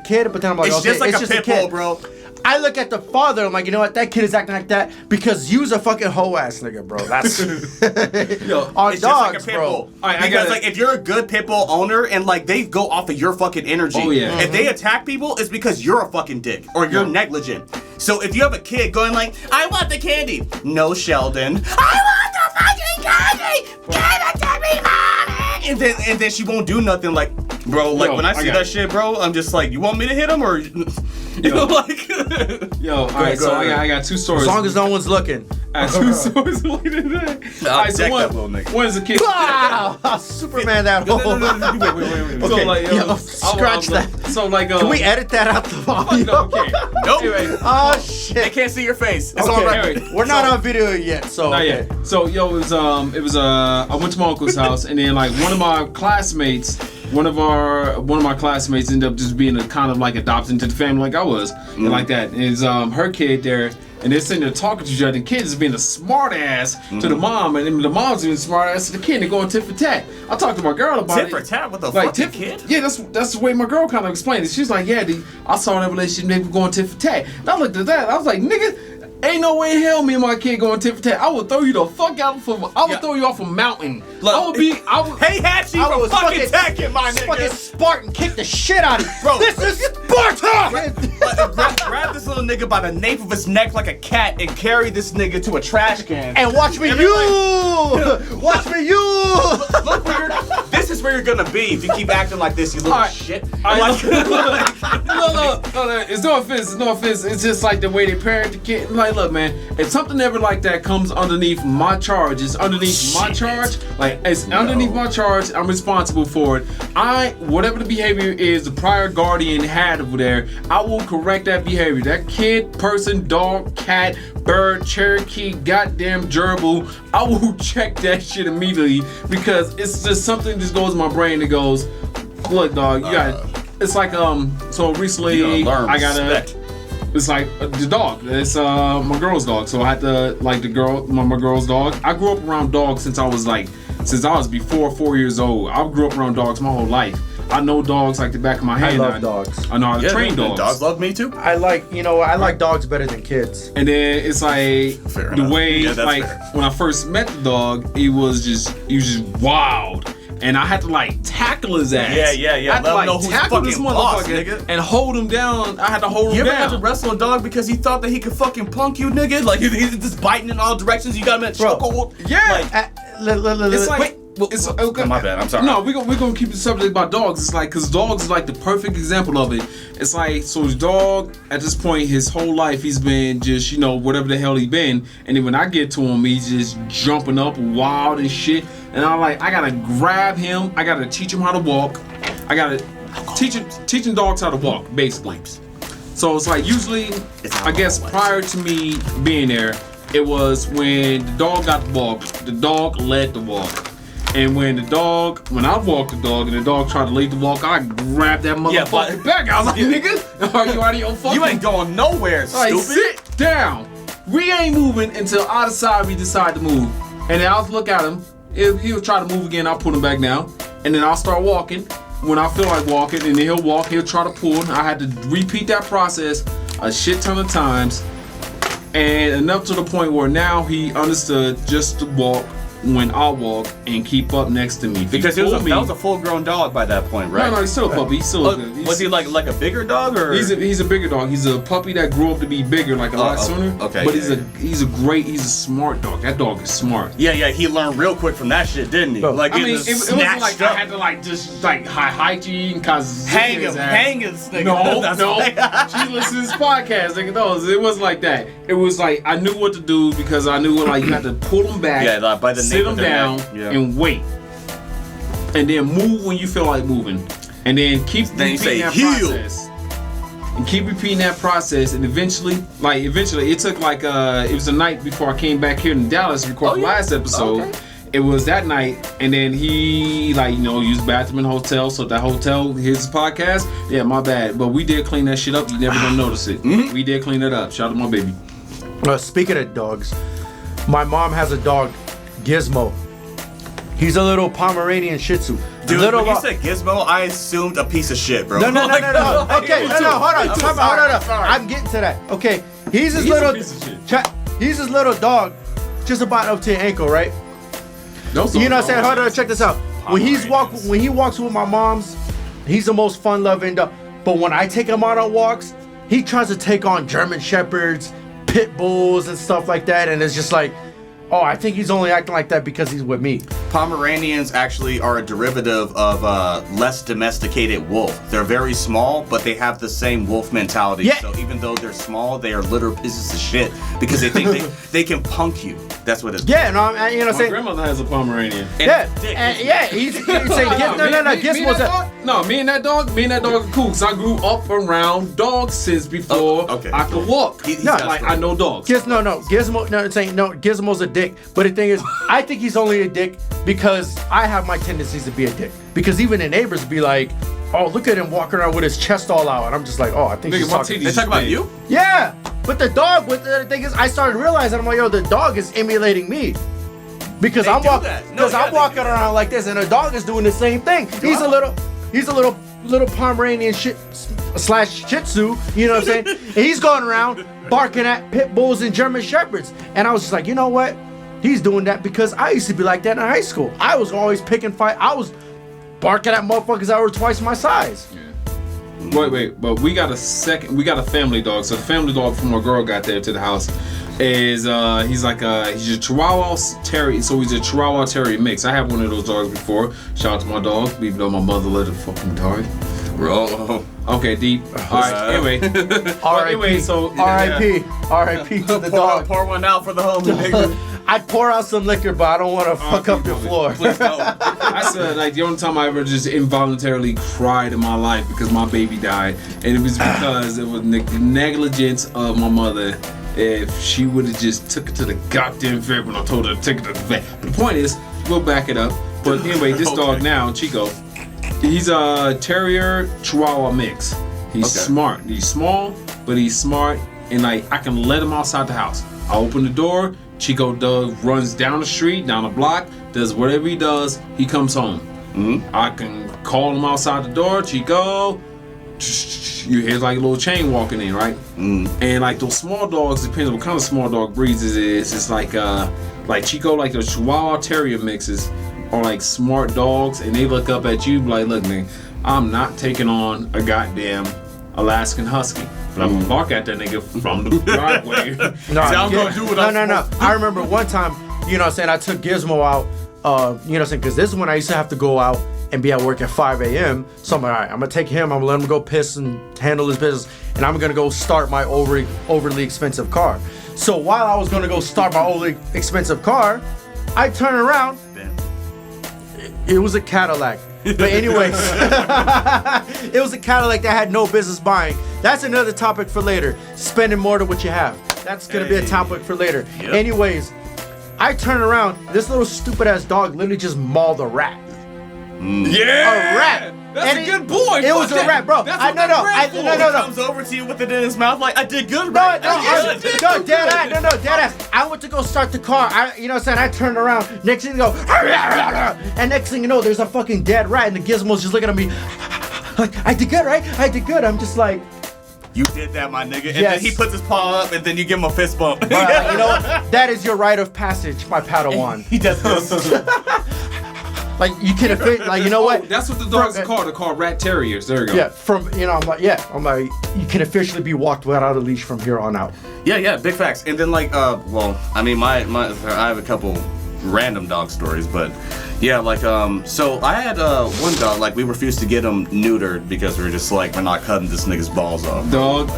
kid, but then I'm like, it's okay, just like it's a just pit bull, bro. I look at the father, I'm like, you know what? That kid is acting like that because you's a fucking hoe ass nigga, bro. That's on it's dogs, just like a pit bro. Bull. Because like if you're a good pit bull owner and like they go off of your fucking energy. Oh yeah. If they attack people, it's because you're a fucking dick or you're negligent. So if you have a kid going like, I want the candy. No, Sheldon. I want the fucking candy. Give it to me, mommy. And then she won't do nothing like, Bro, like Yo, when I see that shit, bro, I'm just like, you want me to hit him or, you know, like. Yo, all right, so I got two stories. As long as no one's looking. I got two stories later today. All right, so that little nigga. one is a kid. Wow! Superman that hole. Wait. Okay, So like, yo, scratch that. So like, Can we edit that out the audio? No, okay. Nope. Anyway, Oh They shit! can't see your face. It's Okay, all right. anyway. We're not on video yet, so not okay. yet. So yo, it was I went to my uncle's house, and then like one of my classmates. One of my classmates ended up just being a kind of like adopted into the family like I was, and like that. And it's her kid there, and they're sitting there talking to each other. The kid is being a smart ass to the mom, and then the mom's being a smart ass to the kid. They're going tit for tat. I talked to my girl about Tit it. for tat with the Like fucking tit, kid? yeah, that's the way my girl kind of explained it. She's like, yeah, I saw that relationship. They were going tit for tat. And I looked at that. I was like, nigga. Ain't no way in hell me and my kid going tit for tat. I would throw you the fuck out throw you off a mountain. Hey, Hatchie I from was fucking fucking- Tekken, my Fucking nigga. Spartan kick the shit out of you. Bro. This is Sparta! grab this little nigga by the nape of his neck like a cat and carry this nigga to a trash can. And watch me watch me Look where this is where you're gonna be if you keep acting like this, you little Alright. shit. No, it's no offense. It's just like the way they parent the kid. Like, look, man, if something ever like that comes underneath my charge, it's underneath my charge. Like, it's underneath my charge. I'm responsible for it. Whatever the behavior is, the prior guardian had over there, I will correct that behavior. That kid, person, dog, cat, bird, Cherokee, goddamn gerbil, I will check that shit immediately because it's just something just goes in my brain that goes, look, dog, you got. It's like so recently You gotta learn I got respect. It's like the dog. It's my girl's dog. So I had to like my girl's dog. I grew up around dogs since I was before 4 years old. I grew up around dogs my whole life. I know dogs like the back of my hand. love dogs. I know how to train dogs. Dogs love me too. I like dogs better than kids. And then it's like Fair the enough. way Yeah, that's like fair. when I first met the dog, he was just wild. And I had to like tackle his ass. Yeah. I had to Let him like know who's tackle this fucking boss, motherfucker nigga. and hold him down. I had to hold You him ever had down. to wrestle a dog because he thought that he could fucking punk you, nigga? Like he's just biting in all directions. You got him at Bro. chokehold. Yeah. It's like it's okay. My bad. I'm sorry. No, we're gonna keep the subject about dogs. It's like because dogs is like the perfect example of it. It's like so the dog at this point his whole life he's been just whatever the hell he been, and then when I get to him he's just jumping up wild and shit, and I gotta grab him. I gotta teach him how to walk. I gotta teaching dogs how to walk basically. So it's like usually I guess prior to me being there. It was when the dog got the walk, the dog led the walk. And when I walked the dog and the dog tried to lead the walk, I grabbed that motherfucker back. I was like, nigga, are you out of your fucking... You ain't going nowhere, like, stupid. sit down. We ain't moving until I decide we decide to move. And then I'll look at him. If he'll try to move again, I'll put him back down. And then I'll start walking when I feel like walking. And then he'll walk, he'll try to pull. I had to repeat that process a shit ton of times. And enough to the point where now he understood just to walk when I walk and keep up next to me. If Because he that pulled me, was a full-grown dog by that point, right? No, he's still a puppy. He's still Was he like a bigger dog or? He's a bigger dog. He's a puppy that grew up to be bigger, like a lot sooner. Okay. But he's a smart dog. That dog is smart. Yeah, he learned real quick from that shit, didn't he? Bro, Like I mean, it wasn't like snatched I up. had to like just like hygiene cause Hang him, this nigga. No, That's no. like- She listens to this podcast, nigga. No, it wasn't like that. It was like I knew what to do because I knew like you had to pull them back, Yeah, like by the sit nape them of their down, neck. Yeah. and wait, and then move when you feel like moving, and then keep Then you repeating say, that "Heel." process. And keep repeating that process, and eventually it took like it was the night before I came back here in Dallas to record the last episode. Okay. It was that night, and then he used the bathroom in the hotel. So that hotel, his podcast, yeah, my bad. But we did clean that shit up. You never gonna notice it. We did clean it up. Shout out to my baby. Speaking of dogs, my mom has a dog, Gizmo. He's a little Pomeranian Shih Tzu. Dude, little when you said Gizmo, I assumed a piece of shit, bro. No. Like, Okay, no, hold on. I'm Time sorry, out. I'm sorry. I'm getting to that. Okay, he's his He's a little, piece of shit. he's his little dog, just about up to your ankle, right? Those You know what I'm dogs saying? are- Hold on, check this out. When he walks with my mom's, he's the most fun-loving dog. But when I take him out on walks, he tries to take on German Shepherds, pit bulls, and stuff like that. And it's just like, oh, I think he's only acting like that because he's with me. Pomeranians actually are a derivative of less domesticated wolf. They're very small, but they have the same wolf mentality. Yeah. So even though they're small, they are literal pieces of shit because they think they can punk you. That's what it is. Yeah, no, you know what I'm My saying? grandmother has a Pomeranian. Yeah, he's saying, no, Gizmo's me and that dog are cool. Cause I grew up around dogs since before I could walk. I know dogs. Gizmo's a dick. But the thing is, I think he's only a dick because I have my tendencies to be a dick. Because even the neighbors be like, oh, look at him walking around with his chest all out. And I'm just like, oh, I think he's talking. They talk about you? Yeah. But the dog, the thing is, I started realizing, I'm like, yo, the dog is emulating me. Because I'm walking around like this, and the dog is doing the same thing. He's a little Pomeranian / Shih Tzu, you know what I'm saying? And he's going around barking at pit bulls and German shepherds. And I was just like, you know what? He's doing that because I used to be like that in high school. I was always picking fight. I was barking at motherfuckers that were twice my size. Yeah. Wait, but we got a family dog. So the family dog from my girl got there to the house is he's a Chihuahua Terrier. So he's a Chihuahua Terrier mix. I have one of those dogs before. Shout out to my dog, even though my mother let the fucking dog. Okay, deep. All right. Anyway. R.I.P. So R.I.P. to the dog. Pour one out for the home, nigga. I'd pour out some liquor, but I don't want to fuck up your floor. Please don't. I said, like, the only time I ever just involuntarily cried in my life because my baby died, and it was because it was negligence of my mother. If she would have just took it to the goddamn vet when I told her to take it to the vet. But the point is, we'll back it up. But anyway, this dog now, Chico, he's a Terrier Chihuahua mix. He's smart. He's small, but he's smart, and like I can let him outside the house. I open the door. Chico runs down the street, down the block, does whatever he does, he comes home. Mm-hmm. I can call him outside the door, Chico. You hear like a little chain walking in, right? Mm. And like those small dogs, depending on what kind of small dog breeds it is, it's like Chico, like those Chihuahua Terrier mixes are like smart dogs, and they look up at you like, look, man, I'm not taking on a goddamn Alaskan Husky. But I'm gonna bark at that nigga from the driveway. No. I remember one time, you know what I'm saying, I took Gizmo out, you know what I'm saying, because this is when I used to have to go out and be at work at 5 a.m. So I'm like, all right, I'm gonna take him, I'm gonna let him go piss and handle his business, and I'm gonna go start my overly expensive car. So while I was gonna go start my overly expensive car, I turn around, it was a Cadillac. But anyways, it was a Cadillac that I had no business buying. That's another topic for later. Spending more than what you have. That's gonna be a topic for later. Yep. Anyways, I turn around. This little stupid ass dog literally just mauled a rat. Yeah, a rat. That's a good boy. It was a rat, bro. No. Comes over to you with it in his mouth like, I did good, right? No, dead ass. I went to go start the car. You know what I'm saying? I turned around. Next thing you go, and next thing you know, there's a fucking dead rat, and the Gizmo's just looking at me like, I did good, right? I did good. I'm just like, you did that, my nigga. And then he puts his paw up, and then you give him a fist bump. You know what? That is your rite of passage, my Padawan. He does this. Like, you can like, you know what? That's what the dogs are called. They're called rat terriers. There you go. Yeah, I'm like, you can officially be walked without a leash from here on out. Yeah, big facts. And then like, I mean, my I have a couple random dog stories, but yeah, like, so I had one dog, like, we refused to get him neutered because we were just like, we're not cutting this nigga's balls off. Dog,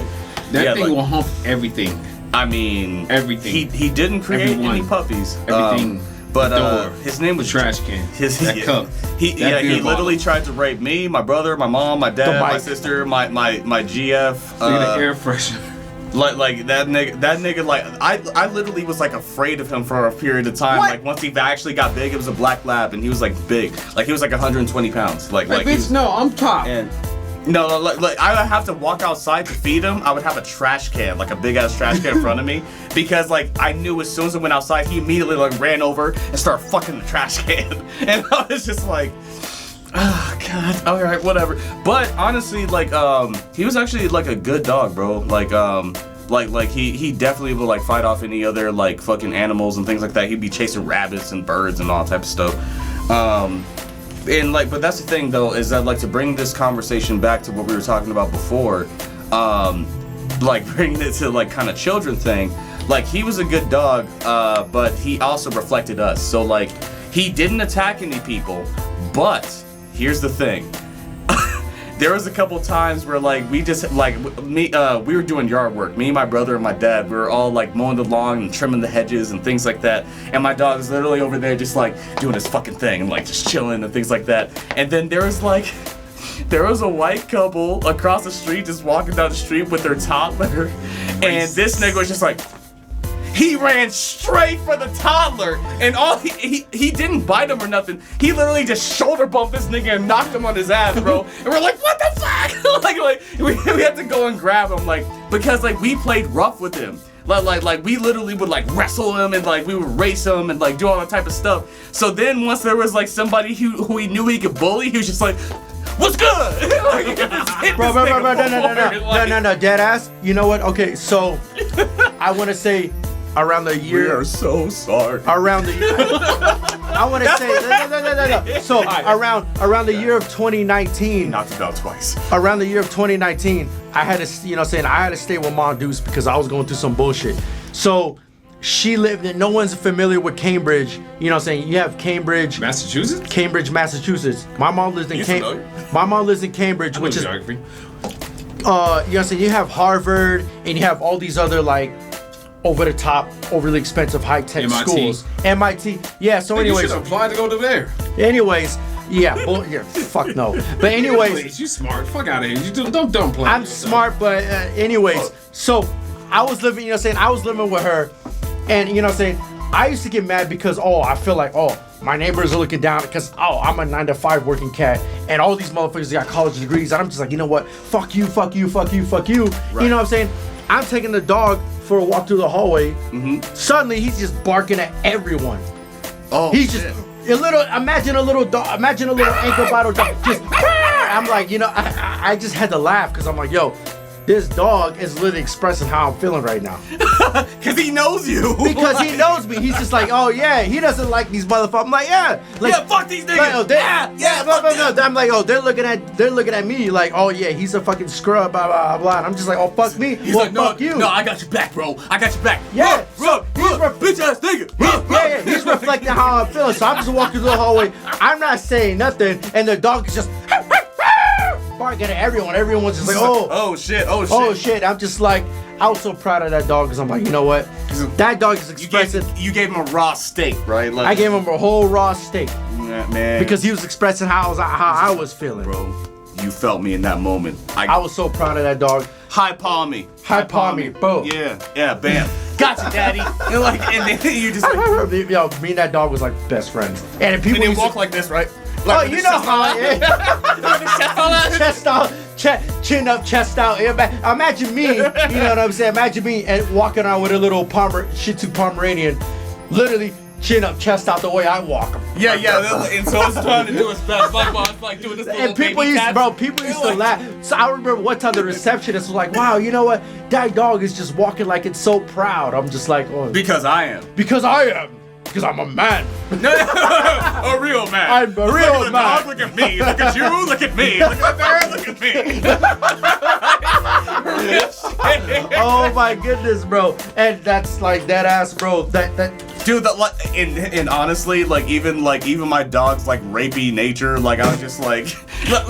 that thing will hump everything. I mean, everything. He didn't create any puppies. Everything. But his name was trash can. That cup. He literally tried to rape me, my brother, my mom, my dad, my sister, my GF. The air freshener. Like that nigga, like I literally was like afraid of him for a period of time. What? Like once he actually got big, it was a black lab, and he was like big, like he was like 120 pounds. Like bitch, no, I'm top. And no, like I would have to walk outside to feed him. I would have a trash can, like a big ass trash can in front of me, because like I knew as soon as I went outside, he immediately like ran over and started fucking the trash can, and I was just like, oh god, all right, whatever. But honestly, like he was actually like a good dog, bro. Like he definitely would like fight off any other like fucking animals and things like that. He'd be chasing rabbits and birds and all type of stuff. And like, but that's the thing though, is that like to bring this conversation back to what we were talking about before, like bringing it to like kind of children thing. Like he was a good dog, but he also reflected us. So like He didn't attack any people, but here's the thing. There was a couple times where like we were doing yard work. Me, my brother, and my dad, we were all like mowing the lawn and trimming the hedges and things like that. And my dog is literally over there just like doing his fucking thing and like just chilling and things like that. And then there was a white couple across the street just walking down the street with their toddler, and this nigga was just like, he ran straight for the toddler, and he didn't bite him or nothing. He literally just shoulder bumped this nigga and knocked him on his ass, bro. And we're like, what the fuck? like we had to go and grab him, like, because like we played rough with him. Like we literally would like wrestle him and like we would race him and like do all that type of stuff. So then once there was like somebody who he knew he could bully, he was just like, what's good? Bro, no, dead ass. You know what? Okay, so I want to say around the year. We are so sorry. Around the year. I want to say no. So around the year of 2019. Knocked it out twice. Around the year of 2019, I had to, I had to stay with Mom Deuce because I was going through some bullshit. So she lived in, no one's familiar with Cambridge. You have Cambridge, Massachusetts. Cambridge, Massachusetts. My mom lives in Cambridge. My mom lives in Cambridge, which is geography. You have Harvard and you have all these other like over the top, overly expensive high tech MIT. schools. MIT. Yeah. So anyways, you should apply to go to there. Anyways, yeah. Fuck no. But anyways, Please, you smart. Fuck out of here. You don't play. I'm smart, but anyways. So I was living. I was living with her, and I used to get mad because I feel like my neighbors are looking down because I'm a 9-to-5 working cat and all these motherfuckers got college degrees and I'm just like, you know what? Fuck you. Right. You know what I'm saying? I'm taking the dog for a walk through the hallway. Mm-hmm. Suddenly he's just barking at everyone. Oh, he's shit. just imagine a little dog, imagine a little ankle bottle dog. Just I'm like, I just had to laugh because I'm like, yo, this dog is literally expressing how I'm feeling right now. Because he knows you. Because he knows me. He's just like, oh yeah, he doesn't like these motherfuckers. I'm like, yeah. Like, yeah, fuck these niggas. No. I'm like, they're looking at me like, oh yeah, he's a fucking scrub, blah, blah, blah. And I'm just like, oh, fuck me. He's well, like, no, fuck you. No, I got your back, bro. I got your back. Yeah. Bitch ass nigga. He's reflecting how I'm feeling. So I'm just walking through the hallway. I'm not saying nothing. And the dog is just barking at everyone. Everyone's just like, oh shit. I'm just like, I was so proud of that dog because I'm like, you know what? That dog is expressing. You gave him a raw steak, right? Like, I gave him a whole raw steak. Man. Because he was expressing how I was feeling. Bro, you felt me in that moment. I was so proud of that dog. High paw me. Boom. Yeah, bam. Gotcha, daddy. And then you just like, yo, me and that dog was like best friends. And people and walk like this, right? Like, you know how I am. Chest out, chin up, chest out. Imagine me, you know what I'm saying? Imagine me and walking around with a little Shih Tzu Pomeranian, literally chin up, chest out the way I walk. Yeah. And so it's trying to do his best. Like doing this little and people used to laugh. So I remember one time the receptionist was like, wow, you know what? That dog is just walking like it's so proud. I'm just like, oh. Because I am. Because I'm a man. A real man. I'm a real man. Dog, look at me. Look at you. Look at me. Look at there. Look at me. Oh my goodness, bro. And that's like that ass, bro. That dude. And honestly, even my dog's like rapey nature. Like I was just like, dude.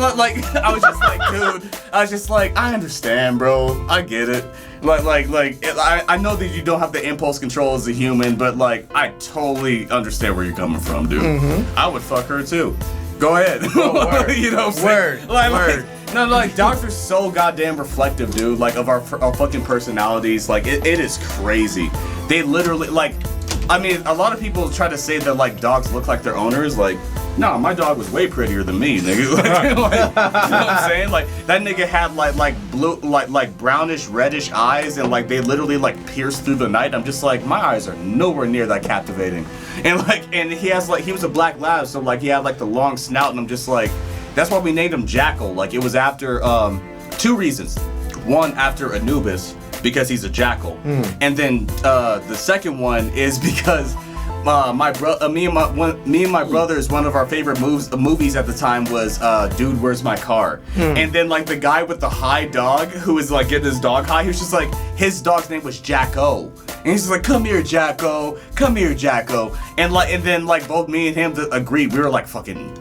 I was just like, I understand, bro. I get it. I know that you don't have the impulse control as a human, but like I totally understand where you're coming from, dude. Mm-hmm. I would fuck her too. Go ahead. Word. You know what I'm saying? Word. Dogs are so goddamn reflective, dude. Like of our fucking personalities. Like it is crazy. They literally a lot of people try to say that like dogs look like their owners. Like, no, my dog was way prettier than me, nigga. You know what I'm saying? Like that nigga had like blue, like brownish, reddish eyes, and like they literally like pierced through the night. I'm just like, my eyes are nowhere near that captivating. And he was a black lab, so like he had like the long snout, and I'm just like, that's why we named him Jackal. Like it was after two reasons. One, after Anubis, because he's a jackal, and then the second one is because me and my brothers, one of our favorite movies at the time was Dude, Where's My Car? And then like the guy with the high dog who was like getting his dog high, he was just like, his dog's name was Jacko. and he's like, "Come here, Jacko. Come here, Jacko." And then both me and him agreed. We were like fucking.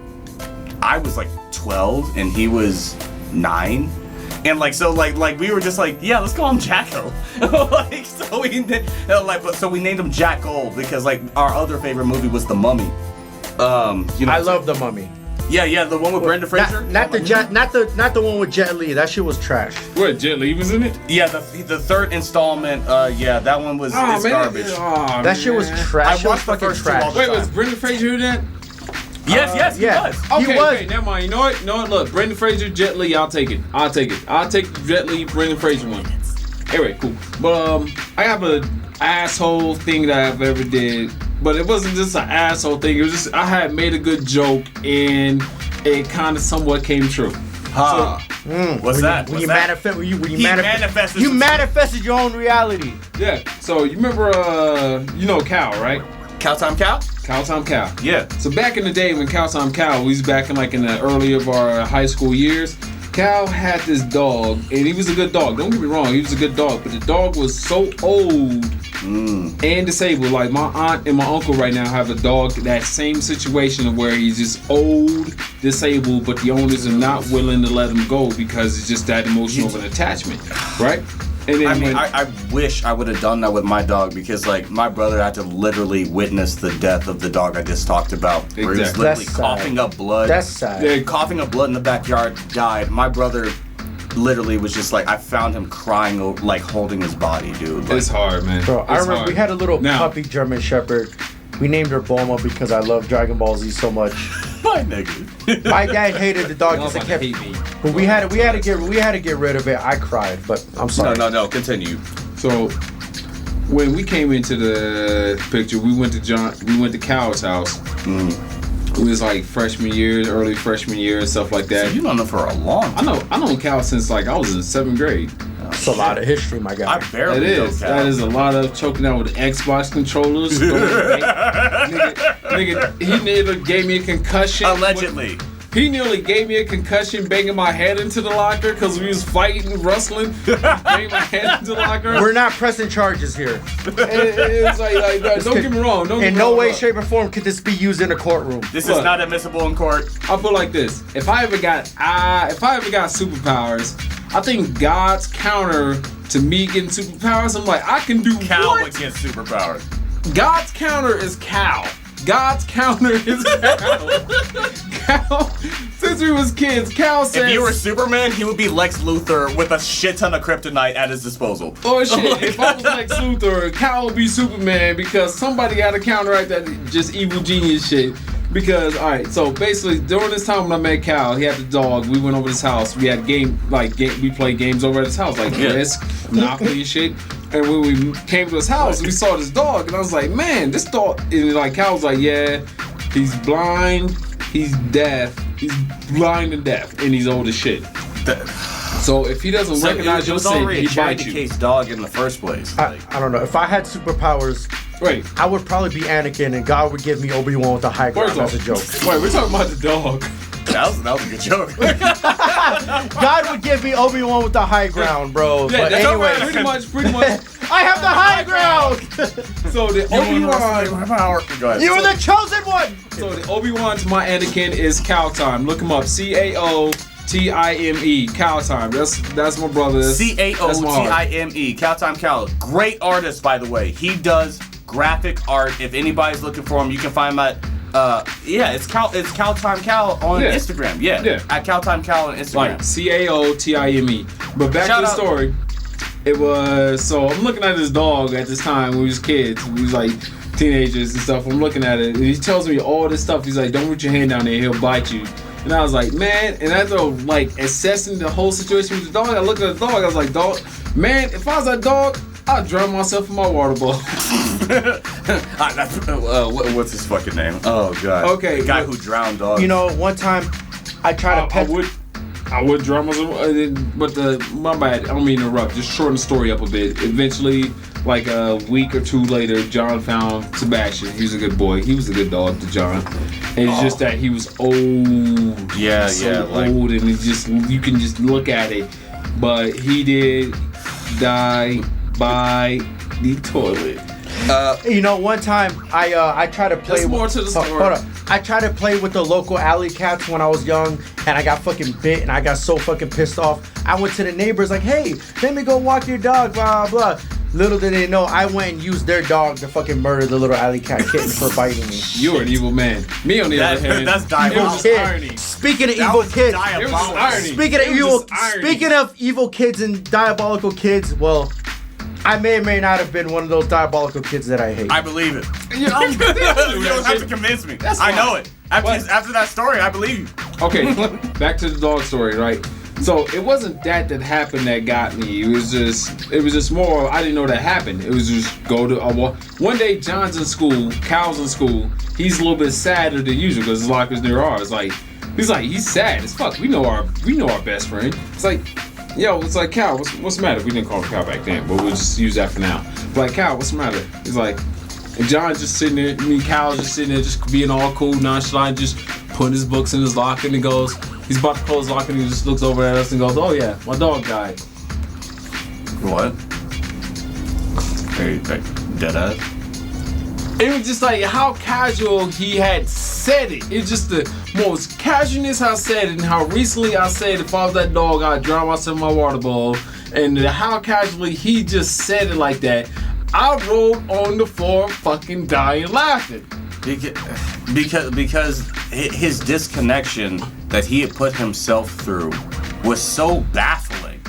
I was like 12 and he was 9. And we were just like, yeah, let's call him Jacko. So we named him Jacko because our other favorite movie was The Mummy. I love The Mummy. Yeah, the one with Brendan Fraser. Not the one with Jet Li. That shit was trash. What, Jet Li was in it? Yeah, the third installment. Yeah, that one was garbage. That shit was trash. I watched the first two all the Wait, time. was Brendan Fraser in that? Yes, he was. Okay, never mind. You know what? Look, Brendan Fraser, Jet Li, I'll take it. I'll take the Jet Li, Brendan Fraser one. Anyway, cool. But I have a asshole thing that I've ever did. But it wasn't just an asshole thing. It was just I had made a good joke and it kind of somewhat came true. What's that? You manifested your own reality. Yeah. So you remember, Cal, right? Cowtime Cow? Cowtime Cal. Yeah. So back in the day when Cowtime Cal, we was back in the early of our high school years, Cal had this dog, and he was a good dog. Don't get me wrong, he was a good dog, but the dog was so old and disabled. Like my aunt and my uncle right now have a dog, that same situation of where he's just old, disabled, but the owners are not willing to let him go because it's just that emotional of an attachment, right? And then I wish I would have done that with my dog because my brother had to literally witness the death of the dog I just talked about. Exactly. Where he was literally coughing up blood. That's sad. Yeah, coughing up blood in the backyard, died. My brother literally was just I found him crying, holding his body, dude. It's hard, man. Bro, I remember hard. we had a little puppy German Shepherd. We named her Bulma because I love Dragon Ball Z so much. My nigga. My dad hated the dog because it kept. But we had to get rid of it. I cried, but I'm sorry. No. Continue. So when we came into the picture, we went to Cal's house. It was freshman year, early freshman year, and stuff like that. So you known him for a long time. I know Cal since I was in 7th grade. That's a lot of history, my guy. I barely know Cal. That is a lot of choking out with Xbox controllers. nigga, he nearly gave me a concussion. Allegedly. He nearly gave me a concussion banging my head into the locker because we was fighting, wrestling, banging my head into the locker. We're not pressing charges here. It's don't get me wrong. In no way, shape, or form could this be used in a courtroom. This is not admissible in court. I'll put it like this: if I ever got superpowers, I think God's counter to me getting superpowers, I'm like, I can do Cal what? would get superpowers. God's counter is Cal. God's counter is Cal. Cal, since we was kids, Cal says... If you were Superman, he would be Lex Luthor with a shit ton of kryptonite at his disposal. Oh shit, if I was Lex Luthor, Cal would be Superman because somebody got to counteract that just evil genius shit. Because, alright, so basically, during this time when I met Cal, he had the dog, we went over to his house, we had we played games over at his house, Risk, Monopoly and shit. And when we came to his house, we saw this dog, and I was like, man, this dog, and Cal was like, yeah, he's blind, he's deaf, he's blind and deaf, and he's old as shit. So if he doesn't recognize your scent, he bites you. Case dog in the first place. I don't know. If I had superpowers, I would probably be Anakin, and God would give me Obi-Wan with the high ground as a joke. Wait, we're talking about the dog. That was a good joke. God would give me Obi-Wan with the high ground, bro. Yeah, but anyway, pretty much. I have the high ground. So the Obi-Wan. You were the chosen one. So the Obi-Wan to my Anakin is Cowtime. Look him up. CAOTIME. Cowtime. That's my brother. CAOTIME. Cowtime Cal. Great artist, by the way. He does graphic art. If anybody's looking for him, you can find him at it's Cowtime Cal on Instagram. Yeah. At Cowtime Cal on Instagram. CAOTIME. But back to the story. It was, so I'm looking at this dog at this time when we was kids. We was teenagers and stuff. I'm looking at it and he tells me all this stuff. He's like, don't put your hand down there, he'll bite you. And I was like, man, and after assessing the whole situation with the dog, I looked at the dog, I was like, dog, man, if I was a dog, I'd drown myself in my water bottle. What's his fucking name? Oh, God. Okay. The guy who drowned dogs. You know, one time I tried to pet... I would drown myself, but my bad, I don't mean to interrupt, just shorten the story up a bit. Eventually, a week or two later, John found Sebastian. He was a good boy. He was a good dog to John. And it's just that he was old. Yeah, old, and it's just, you can just look at it. But he did die by the toilet. You know, one time I tried to play. There's more to the story. Hold up. I tried to play with the local alley cats when I was young, and I got fucking bit, and I got so fucking pissed off. I went to the neighbors like, hey, let me go walk your dog, blah blah. Little did they know, I went and used their dog to fucking murder the little alley cat kitten for biting me. You're an evil man. Me on the other hand, that's it diabolical. was just irony. Speaking of evil kids, It was just irony. speaking of evil kids and diabolical kids, well, I may or may not have been one of those diabolical kids that I hate. I believe it. You know, You don't have to convince me. I know it. After that story, I believe you. Okay, back to the dog story, right? So it wasn't that happened that got me. It was just more. I didn't know that happened. It was just go to one day. John's in school, Cal's in school. He's a little bit sadder than usual because his lockers near ours. He's sad as fuck. We know our best friend. It's like, yo, it's like Cal. What's the matter? We didn't call him Cal back then, but we'll just use that for now. Like Cal, what's the matter? He's like, and John's just sitting there. Cal's just sitting there, just being all cool, nonchalant, just putting his books in his locker, and he goes. He's about to close the locker and he just looks over at us and goes, oh yeah, my dog died. What? Hey, dead ass? It was just like how casual he had said it. It's just the most casualness I said it and how recently I said if I was that dog, I'd drown myself in my water bowl. And how casually he just said it like that. I rolled on the floor fucking dying laughing. Because his disconnection that he had put himself through was so baffling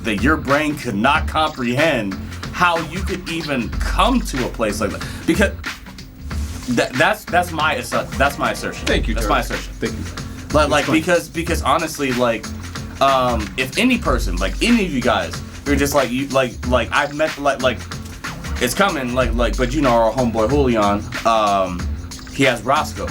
that your brain could not comprehend how you could even come to a place like that. Because that's my assertion. Thank you. That's my assertion. Thank you. Like because honestly, like if any person, like any of you guys, you're just like you like I've met like it's coming like but you know our homeboy Julian, he has Roscoe.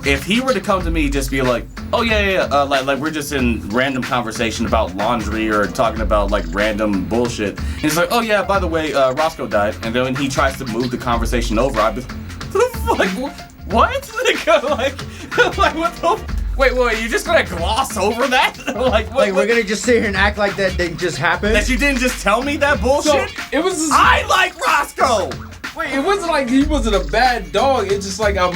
If he were to come to me, just be like, oh yeah, like we're just in random conversation about laundry or talking about like random bullshit. And he's like, oh yeah, by the way, Roscoe died. And then when he tries to move the conversation over, I'd be like, what? like what the? Wait, you just gonna gloss over that? like we're gonna just sit here and act like that didn't just happen? That you didn't just tell me that bullshit? So, it was just, I like Roscoe! Wait, it wasn't like he wasn't a bad dog. It's just like I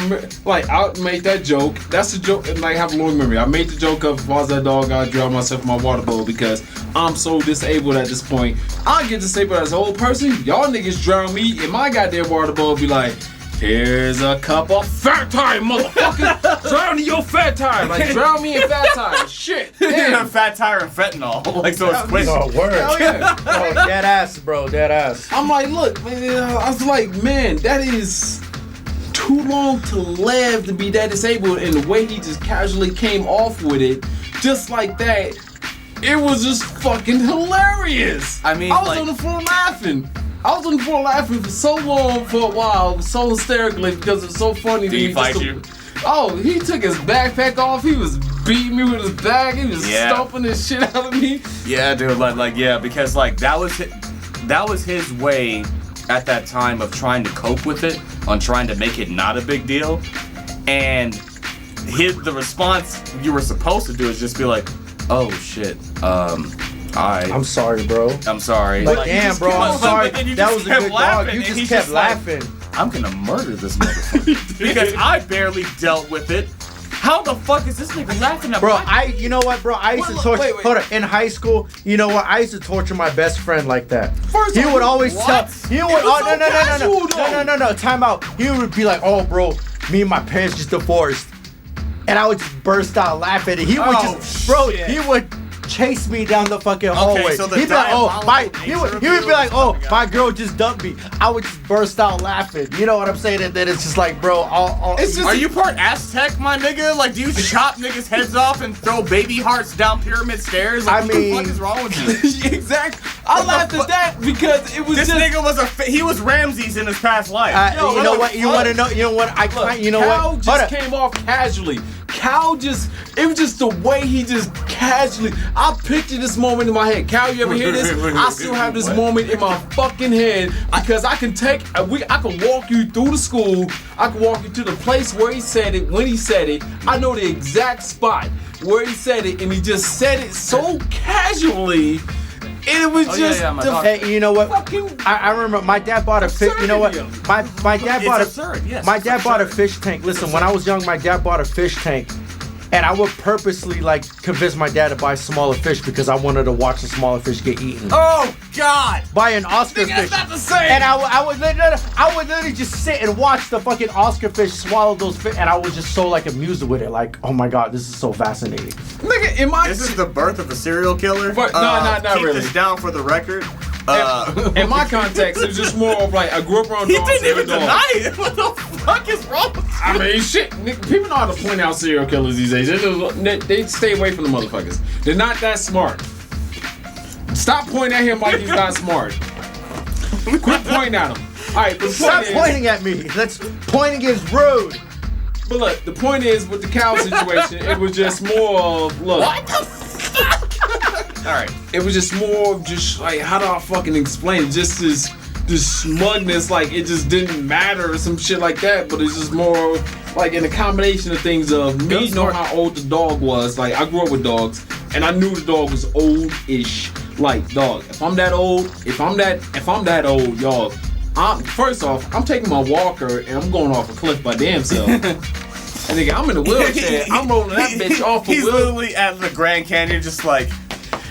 made that joke. That's the joke. And like, I have a long memory. I made the joke of if I was that dog, I'd drown myself in my water bowl because I'm so disabled at this point. I get disabled as an old person. Y'all niggas drown me in my goddamn water bowl. Be like, here's a cup of fat time, motherfucker. Drown in your fat time. Like, drown me in fat time. Shit. Damn. Fat tire and fentanyl. Like, so it's quick. Oh, word. Hell yeah. Oh, dead ass, bro. Dead ass. I'm like, look, man, I was like, man, that is too long to live to be that disabled. And the way he just casually came off with it, just like that, it was just fucking hilarious. I mean, I was on the floor laughing. For so long, for a while, so hysterically because it's so funny. Did he fight you? Oh, he took his backpack off. He was beating me with his bag. He was stomping the shit out of me. Yeah, dude. Like, yeah, because like that was his way at that time of trying to cope with it, on trying to make it not a big deal, and the response you were supposed to do is just be like, oh shit, I'm sorry, bro. I'm sorry. Like, damn, bro, I'm sorry. That was a good dog. You just kept laughing. I'm gonna murder this motherfucker because I barely dealt with it. How the fuck is this nigga laughing at bro? You know what, bro? I used to torture. Wait. Hold on. In high school, you know what? I used to torture my best friend like that. First he of all, would always tell. He would. No. Time out. He would be like, "Oh, bro, me and my parents just divorced," and I would just burst out laughing. And he would he would chase me down the fucking hallway. So He'd be like, he would be like, oh, my girl just dumped me. I would just burst out laughing. You know what I'm saying? And then it's just like, bro, are you part Aztec, my nigga? Like, do you chop niggas' heads off and throw baby hearts down pyramid stairs? Like, what the fuck is wrong with you? Exactly. I laughed at that because it was this nigga was he was Ramses in his past life. You know what? You want to know? You know what? Cal just came off casually. It was just the way he just casually. I picture this moment in my head. Cal, you ever hear this? I still have this moment in my fucking head because I can walk you through the school. I can walk you to the place where he said it, when he said it. I know the exact spot where he said it, and he just said it so casually. And it was just my the dog. Hey, you know what? fucking. I remember my dad bought a fish. You know what? My dad bought absurd, yes, my it's dad bought a absurd. fish tank. Listen, when I was young, my dad bought a fish tank, and I would purposely like convince my dad to buy smaller fish because I wanted to watch the smaller fish get eaten. Oh God! Buy an Oscar Nigga, fish. that's not the same. And I would literally just sit and watch the fucking Oscar fish swallow those fish, and I was just so like amused with it. Like, oh my God, this is so fascinating. Nigga, in my This is the birth of a serial killer. But, no, not keep really. this down for the record. in my context, it was just more of like I grew up around He dogs. didn't even dogs. deny it. What the fuck is wrong with you? I mean, shit. Nigga, people know how to point out serial killers these days. They stay away from the motherfuckers. They're not that smart. Stop pointing at him like he's not smart. Quit pointing at him. All right, but the Stop point is, pointing at me. That's pointing is rude. but look, the point is with the cow situation, it was just more of look. What the fuck? All right, it was just more of just like how do I fucking explain it? Just this smugness, like it just didn't matter or some shit like that. But it's just more like in a combination of things of me knowing how old the dog was. Like I grew up with dogs, and I knew the dog was old-ish. Like dog, if I'm that old, if I'm that old, y'all. First off, I'm taking my walker and I'm going off a cliff by damn self. And nigga, I'm in the wheelchair. I'm rolling that bitch off a He's wheel. literally at the Grand Canyon, just like,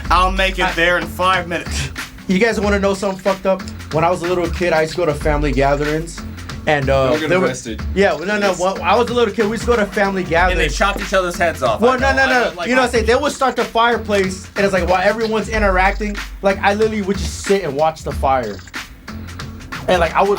I'll make it there in 5 minutes. You guys want to know something fucked up? When I was a little kid, I used to go to family gatherings, and Don't get there were- arrested. Yeah, well, no. When I was a little kid, we used to go to family And they gatherings. chopped each other's heads off. Well, I no. like, You know what I'm saying? They would start the fireplace, and it's like while everyone's interacting, like I literally would just sit and watch the fire. And like I would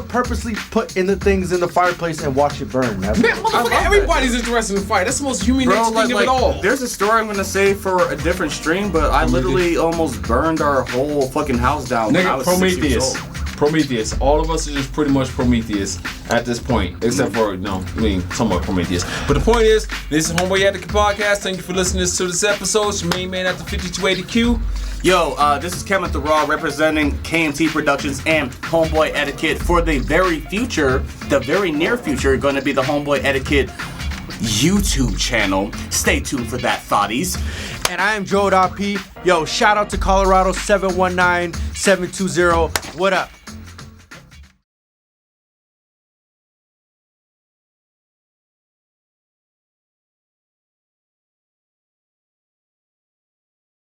purposely put in the things in the fireplace and watch it burn. Man, motherfucker, everybody's interested in the fight. That's the most human Bro, nature thing of it all. there's a story I'm gonna say for a different stream, but I literally almost burned our whole fucking house down when I Nigga, was 6 years Prometheus. old. Prometheus. All of us are just pretty much Prometheus at this point. Except for, somewhat Prometheus. But the point is, this is Homeboy Etiquette Podcast. Thank you for listening to this episode. It's your main man at the 5280Q. Yo, this is Kevin the Raw representing KMT Productions and Homeboy Etiquette. For the very future, the very near future, going to be the Homeboy Etiquette YouTube channel. Stay tuned for that, thotties. And I am dro.p. Yo, shout out to Colorado 719-720. What up?